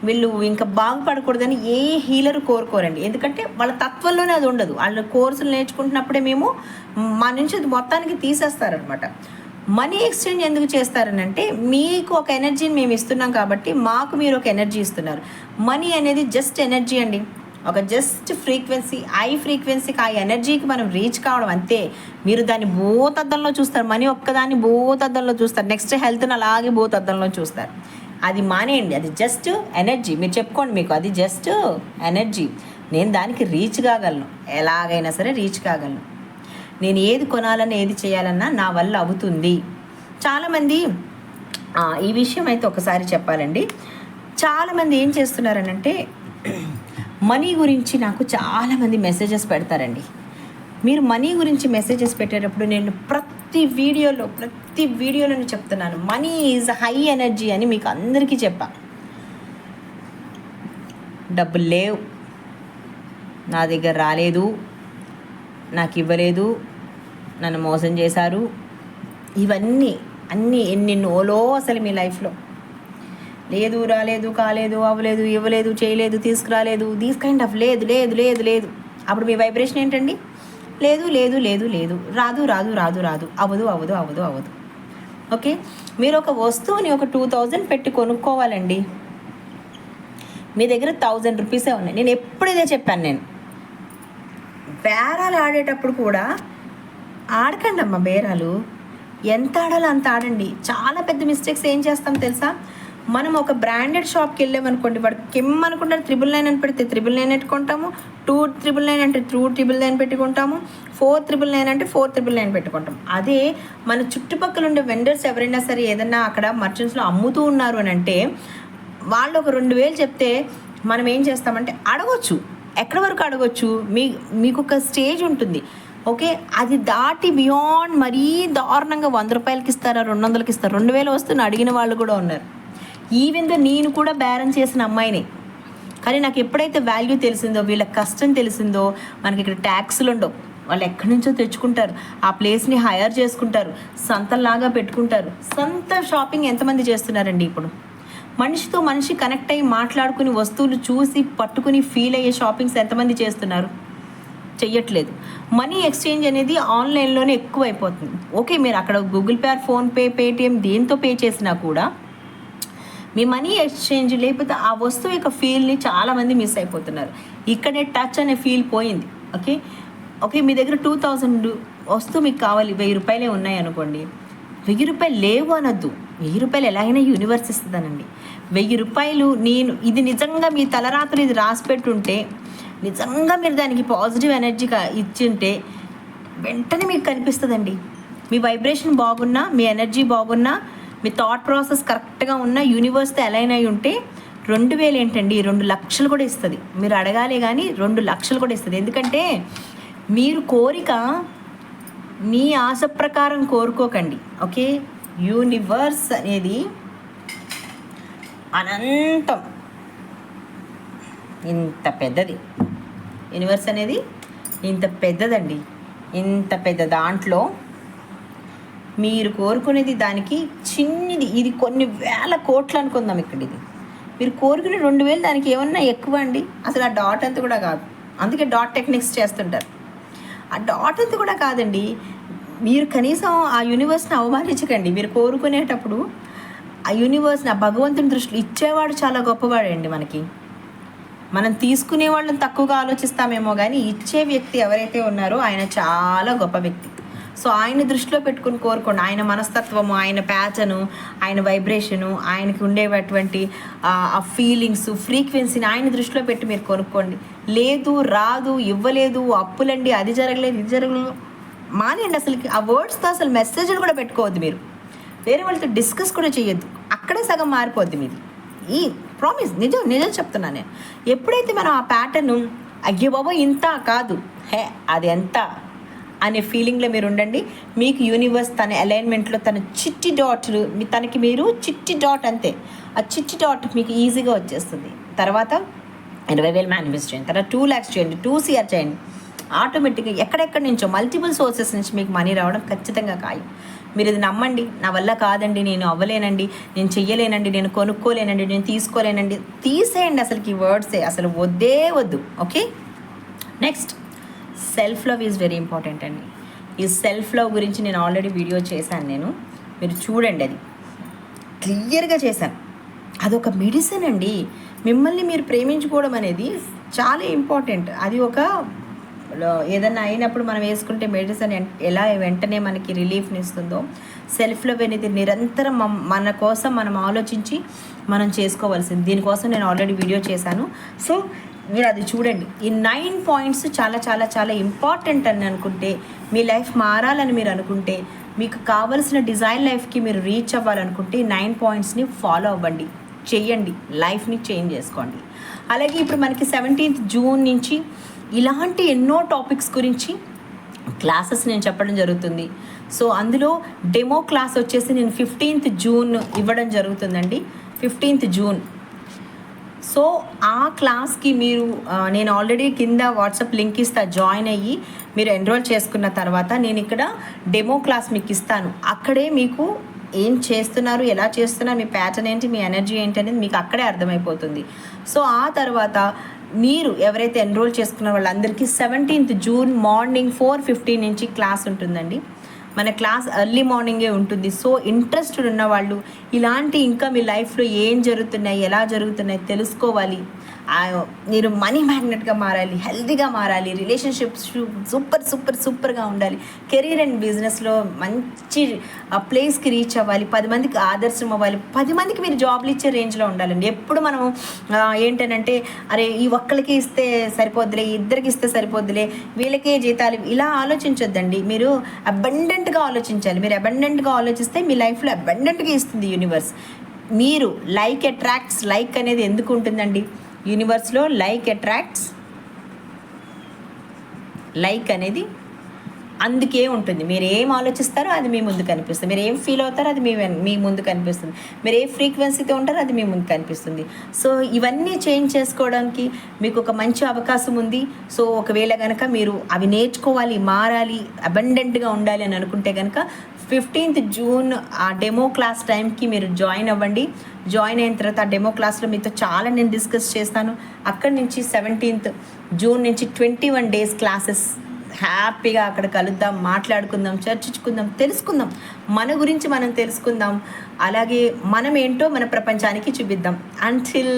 వీళ్ళు ఇంకా బాగుపడకూడదని ఏ హీలర్ కోరుకోరండి. ఎందుకంటే వాళ్ళ తత్వంలోనే అది ఉండదు. వాళ్ళ కోర్సులు నేర్చుకుంటున్నప్పుడే మేము మా నుంచి అది మొత్తానికి తీసేస్తారనమాట. మనీ ఎక్స్చేంజ్ ఎందుకు చేస్తారనంటే మీకు ఒక ఎనర్జీని మేము ఇస్తున్నాం కాబట్టి మాకు మీరు ఒక ఎనర్జీ ఇస్తున్నారు. మనీ అనేది జస్ట్ ఎనర్జీ అండి, ఒక జస్ట్ ఫ్రీక్వెన్సీ. ఐ ఫ్రీక్వెన్సీకి ఆ ఎనర్జీకి మనం రీచ్ కావడం అంతే. మీరు దాన్ని భూతద్దంలో చూస్తారు, మనీ ఒక్కదాన్ని భూతద్దంలో చూస్తారు, నెక్స్ట్ హెల్త్ని అలాగే భూతద్దంలో చూస్తారు. అది మానేయండి, అది జస్ట్ ఎనర్జీ. మీరు చెప్పుకోండి మీకు అది జస్ట్ ఎనర్జీ. నేను దానికి రీచ్ కాగలను, ఎలాగైనా సరే రీచ్ కాగలను. నేను ఏది కొనాలన్నా ఏది చేయాలన్నా నా వల్ల అవుతుంది. చాలామంది ఈ విషయం అయితే ఒకసారి చెప్పాలండి, చాలామంది ఏం చేస్తున్నారనంటే మనీ గురించి నాకు చాలామంది మెసేజెస్ పెడతారండి. మీరు మనీ గురించి మెసేజెస్ పెట్టేటప్పుడు నేను ప్రతి వీడియోలో చెప్తున్నాను, మనీ ఈజ్ హై ఎనర్జీ అని మీకు అందరికీ చెప్పా. డబ్బులు లేవు, నా దగ్గర రాలేదు, నాకు ఇవ్వలేదు, నన్ను మోసం చేశారు, ఇవన్నీ ఎన్నెన్నోలో అసలు మీ లైఫ్లో లేదు, రాలేదు, కాలేదు, అవ్వలేదు, ఇవ్వలేదు, చేయలేదు, తీసుకురాలేదు, దీస్ కైండ్ ఆఫ్ లేదు లేదు లేదు లేదు. అప్పుడు మీ వైబ్రేషన్ ఏంటండి? లేదు లేదు లేదు లేదు, రాదు రాదు రాదు రాదు, అవ్వదు అవ్వదు అవ్వదు అవ్వదు. ఓకే, మీరు ఒక వస్తువుని ఒక 2000 పెట్టి కొనుక్కోవాలండి, మీ దగ్గర 1000 రూపీసే ఉన్నాయి. నేను ఎప్పుడు ఇదే చెప్పాను, నేను బేరాలు ఆడేటప్పుడు కూడా ఆడకండి అమ్మ బేరాలు, ఎంత ఆడాలో అంత ఆడండి. చాలా పెద్ద మిస్టేక్స్ ఏం చేస్తాం తెలుసా? మనం ఒక బ్రాండెడ్ షాప్కి వెళ్ళామనుకోండి, వాడు అనుకుంటారు 999 అని పెడితే 999 పెట్టుకుంటాము, 299 అంటే 299 పెట్టుకుంటాము, 499 అంటే 499 పెట్టుకుంటాం. అదే మన చుట్టుపక్కల ఉండే వెండర్స్ ఎవరైనా సరే ఏదన్నా అక్కడ మర్చెంట్స్లో అమ్ముతూ ఉన్నారు అని అంటే వాళ్ళు ఒక 2000 చెప్తే మనం ఏం చేస్తామంటే అడగొచ్చు. ఎక్కడి వరకు అడగొచ్చు? మీకు ఒక స్టేజ్ ఉంటుంది. ఓకే, అది దాటి బియాండ్ మరీ దారుణంగా 100 రూపాయలకి ఇస్తారా, 200కి ఇస్తారా, 2000 వస్తువుని అడిగిన వాళ్ళు కూడా ఉన్నారు. ఈవెన్ దో నేను కూడా బేరం చేసిన అమ్మాయిని. కానీ నాకు ఎప్పుడైతే వాల్యూ తెలిసిందో, వీళ్ళ కష్టం తెలిసిందో, మనకి ఇక్కడ ట్యాక్సులు ఉండవు, వాళ్ళు ఎక్కడి నుంచో తెచ్చుకుంటారు, ఆ ప్లేస్ని హైర్ చేసుకుంటారు, సంతలాగా పెట్టుకుంటారు. సొంత షాపింగ్ ఎంతమంది చేస్తున్నారండి ఇప్పుడు? మనిషితో మనిషి కనెక్ట్ అయ్యి మాట్లాడుకుని వస్తువులు చూసి పట్టుకుని ఫీల్ అయ్యే షాపింగ్స్ ఎంతమంది చేస్తున్నారు? చెయ్యట్లేదు. మనీ ఎక్స్చేంజ్ అనేది ఆన్లైన్లోనే ఎక్కువ అయిపోతుంది. ఓకే, మీరు అక్కడ గూగుల్ పే, ఫోన్పే, పేటిఎం దేంతో పే చేసినా కూడా మీ మనీ ఎక్స్చేంజ్ లేకపోతే ఆ వస్తువు యొక్క ఫీల్ని చాలామంది మిస్ అయిపోతున్నారు. ఇక్కడే టచ్ అనే ఫీల్ పోయింది. ఓకే ఓకే, మీ దగ్గర 2000 వస్తువు మీకు కావాలి, 1000 రూపాయలే ఉన్నాయి అనుకోండి. 1000 రూపాయలు లేవు అనొద్దు. 1000 రూపాయలు ఎలాగైనా యూనివర్స్ ఇస్తుందనండి. 1000 రూపాయలు నేను ఇది నిజంగా మీ తలరాత్రులు ఇది రాసి పెట్టుంటే, నిజంగా మీరు దానికి పాజిటివ్ ఎనర్జీగా ఇచ్చింటే వెంటనే మీకు కనిపిస్తుందండి. మీ వైబ్రేషన్ బాగున్నా, మీ ఎనర్జీ బాగున్నా, మీ థాట్ ప్రాసెస్ కరెక్ట్గా ఉన్న యూనివర్స్తో అలైన్ అయి ఉంటే 2000 ఏంటండి, 2 లక్షలు కూడా ఇస్తుంది. మీరు అడగాలే కానీ 2 లక్షలు కూడా ఇస్తుంది. ఎందుకంటే మీరు కోరిక మీ ఆశ ప్రకారం కోరుకోకండి. ఓకే, యూనివర్స్ అనేది అనంతం, ఇంత పెద్దది. యూనివర్స్ అనేది ఇంత పెద్దదండి. ఇంత పెద్ద దాంట్లో మీరు కోరుకునేది దానికి చిన్నది. ఇది కొన్ని వేల కోట్లు అనుకుందాం. ఇక్కడ ఇది మీరు కోరుకునే 2000 దానికి ఏమన్నా ఎక్కువ అండి? అసలు ఆ డాట్ అంత కూడా కాదు. అందుకే డాట్ టెక్నిక్స్ చేస్తుంటారు. ఆ డాట్ అంత కూడా కాదండి. మీరు కనీసం ఆ యూనివర్స్ని అవమానించకండి. మీరు కోరుకునేటప్పుడు ఆ యూనివర్స్ని, ఆ భగవంతుని దృష్టిలో ఇచ్చేవాడు చాలా గొప్పవాడండి. మనం తీసుకునే వాళ్ళని తక్కువగా ఆలోచిస్తామేమో కానీ ఇచ్చే వ్యక్తి ఎవరైతే ఉన్నారో ఆయన చాలా గొప్ప వ్యక్తి. సో ఆయన దృష్టిలో పెట్టుకుని కోరుకోండి. ఆయన మనస్తత్వము, ఆయన ప్యాటర్ను, ఆయన వైబ్రేషను, ఆయనకి ఉండేటువంటి ఆ ఫీలింగ్స్, ఫ్రీక్వెన్సీని ఆయన దృష్టిలో పెట్టి మీరు కొనుక్కోండి. లేదు, రాదు, ఇవ్వలేదు, అప్పులండి, అది జరగలేదు, ఇది జరగలేదు, మానేయండి. అసలుకి ఆ వర్డ్స్తో అసలు మెసేజ్లు కూడా పెట్టుకోవద్దు. మీరు వేరే వాళ్ళతో డిస్కస్ కూడా చేయొద్దు. అక్కడే సగం మారిపోద్ది మీది. ఈ ప్రామిస్ నిజం చెప్తున్నా నేను. ఎప్పుడైతే మనం ఆ ప్యాటర్ను అయ్యో బాబో ఇంత కాదు, హే అది ఎంత అనే ఫీలింగ్లో మీరు ఉండండి. మీకు యూనివర్స్ తన అలైన్మెంట్లో తన చిట్టి డాట్లు, తనకి మీరు చిట్టి డాట్ అంతే, ఆ చిట్టి డాట్ మీకు ఈజీగా వచ్చేస్తుంది. తర్వాత 20,000 మేనిఫెస్ట్ చేయండి, తర్వాత 2 lakhs చేయండి, 2 CR చేయండి. ఆటోమేటిక్గా ఎక్కడెక్కడి నుంచో మల్టిపుల్ సోర్సెస్ నుంచి మీకు మనీ రావడం ఖచ్చితంగా ఖాయం. మీరు ఇది నమ్మండి. నా వల్ల కాదండి, నేను అవ్వలేనండి, నేను చెయ్యలేనండి, నేను కొనుక్కోలేనండి, నేను తీసుకోలేనండి, తీసేయండి. అసలుకి ఈ వర్డ్సే అసలు వద్దే వద్దు. Okay, next self love is very important అండి. ఈ సెల్ఫ్ లవ్ గురించి నేను ఆల్రెడీ వీడియో చేశాను. మీరు చూడండి, అది క్లియర్గా చేశాను. అదొక మెడిసిన్ అండి. మిమ్మల్ని మీరు ప్రేమించుకోవడం అనేది చాలా ఇంపార్టెంట్. అది ఒక ఏదన్నా అయినప్పుడు మనం వేసుకుంటే మెడిసిన్ ఎలా వెంటనే మనకి రిలీఫ్ని ఇస్తుందో, సెల్ఫ్ లవ్ అనేది నిరంతరం మన కోసం మనం ఆలోచించి మనం చేసుకోవాల్సింది. దీనికోసం నేను ఆల్రెడీ వీడియో చేశాను. సో మీరు అది చూడండి. ఈ 9 పాయింట్స్ చాలా చాలా చాలా ఇంపార్టెంట్ అని అనుకుంటే, మీ లైఫ్ మారాలని మీరు అనుకుంటే, మీకు కావలసిన డిజైన్ లైఫ్కి మీరు రీచ్ అవ్వాలనుకుంటే 9 పాయింట్స్ని ఫాలో అవ్వండి, చెయ్యండి, లైఫ్ని చేంజ్ చేసుకోండి. అలాగే ఇప్పుడు మనకి 17th జూన్ నుంచి ఇలాంటి ఎన్నో టాపిక్స్ గురించి క్లాసెస్ నేను చెప్పడం జరుగుతుంది. సో అందులో డెమో క్లాస్ వచ్చేసి నేను 15th జూన్ ఇవ్వడం జరుగుతుందండి. 15th June. సో ఆ క్లాస్కి మీరు నేను ఆల్రెడీ కింద వాట్సాప్ లింక్ ఇస్తా, జాయిన్ అయ్యి మీరు ఎన్రోల్ చేసుకున్న తర్వాత నేను ఇక్కడ డెమో క్లాస్ మీకు ఇస్తాను. అక్కడే మీకు ఏం చేస్తున్నారు, ఎలా చేస్తున్నారు, మీ ప్యాటర్న్ ఏంటి, మీ ఎనర్జీ ఏంటి అనేది మీకు అక్కడే అర్థమైపోతుంది. సో ఆ తర్వాత మీరు ఎవరైతే ఎన్రోల్ చేసుకున్న వాళ్ళందరికీ 17th జూన్ మార్నింగ్ 4:15 నుంచి క్లాస్ ఉంటుందండి. మన క్లాస్ ఎర్లీ మార్నింగే ఉంటుంది. సో ఇంట్రెస్టెడ్ ఉన్న వాళ్ళు, ఇలాంటి ఇంకా మీ లైఫ్లో ఏం జరుగుతున్నాయి, ఎలా జరుగుతున్నాయి తెలుసుకోవాలి, మీరు మనీ మ్యాగ్నెట్గా మారాలి, హెల్తీగా మారాలి, రిలేషన్షిప్స్ సూపర్గా ఉండాలి, కెరీర్ అండ్ బిజినెస్లో మంచి ప్లేస్కి రీచ్ అవ్వాలి, 10 మందికి ఆదర్శం అవ్వాలి, 10 మందికి మీరు జాబ్లు ఇచ్చే రేంజ్లో ఉండాలండి. ఎప్పుడు మనం ఏంటంటే అరే ఈ ఒక్కరికి ఇస్తే సరిపోద్దులే, ఇద్దరికి ఇస్తే సరిపోద్దులే, వీళ్ళకే జీతాలు, ఇలా ఆలోచించొద్దండి. మీరు అబండెంట్గా ఆలోచించాలి. మీరు అబండెంట్గా ఆలోచిస్తే మీ లైఫ్లో అబండెంట్గా ఇస్తుంది యూనివర్స్. మీరు లైక్ అట్రాక్ట్స్, లైక్ అనేది ఎందుకు ఉంటుందండి యూనివర్స్లో? లైక్ అట్రాక్ట్స్, లైక్ అనేది అందుకే ఉంటుంది. మీరు ఏం ఆలోచిస్తారో అది మీ ముందు కనిపిస్తుంది, మీరు ఏం ఫీల్ అవుతారో అది మీ ముందు కనిపిస్తుంది, మీరు ఏ ఫ్రీక్వెన్సీతో ఉంటారో అది మీ ముందు కనిపిస్తుంది. సో ఇవన్నీ చేంజ్ చేసుకోవడానికి మీకు ఒక మంచి అవకాశం ఉంది. సో ఒకవేళ కనుక మీరు అవి నేర్చుకోవాలి, మారాలి, అబండెంట్గా ఉండాలి అని అనుకుంటే కనుక 15th జూన్ ఆ డెమో క్లాస్ టైంకి మీరు జాయిన్ అవ్వండి. జాయిన్ అయిన తర్వాత ఆ డెమో క్లాస్లో మీతో చాలా నేను డిస్కస్ చేస్తాను. అక్కడి నుంచి 17th జూన్ నుంచి 21 days క్లాసెస్ హ్యాపీగా అక్కడ కలుద్దాం, మాట్లాడుకుందాం, చర్చించుకుందాం, తెలుసుకుందాం, మన గురించి మనం తెలుసుకుందాం, అలాగే మనం ఏంటో మన ప్రపంచానికి చూపిద్దాం. అంటిల్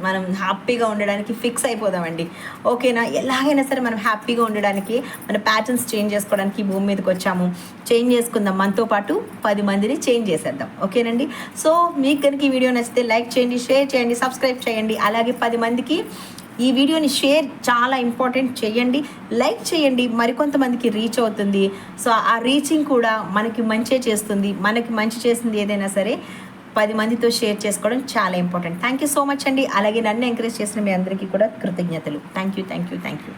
మనం హ్యాపీగా ఉండడానికి ఫిక్స్ అయిపోదామండి. ఓకేనా? ఎలాగైనా సరే మనం హ్యాపీగా ఉండడానికి, మన ప్యాటర్న్స్ చేంజ్ చేసుకోవడానికి భూమి మీదకి వచ్చాము. చేంజ్ చేసుకుందాం, మనతో పాటు 10 మందిని చేంజ్ చేసేద్దాం. ఓకేనండి? సో మీకు కనుక ఈ వీడియో నచ్చితే లైక్ చేయండి, షేర్ చేయండి, సబ్స్క్రైబ్ చేయండి. అలాగే 10 మందికి ఈ వీడియోని షేర్ చాలా ఇంపార్టెంట్ చేయండి, లైక్ చేయండి, మరికొంతమందికి రీచ్ అవుతుంది. సో ఆ రీచింగ్ కూడా మనకి మంచి చేస్తుంది. మనకి మంచి చేసింది ఏదైనా సరే 10 మందితో షేర్ చేసుకోవడం చాలా important. Thank you so much అండి. అలాగే నన్ను ఎంకరేజ్ చేసిన మీ అందరికీ కూడా కృతజ్ఞతలు. Thank you.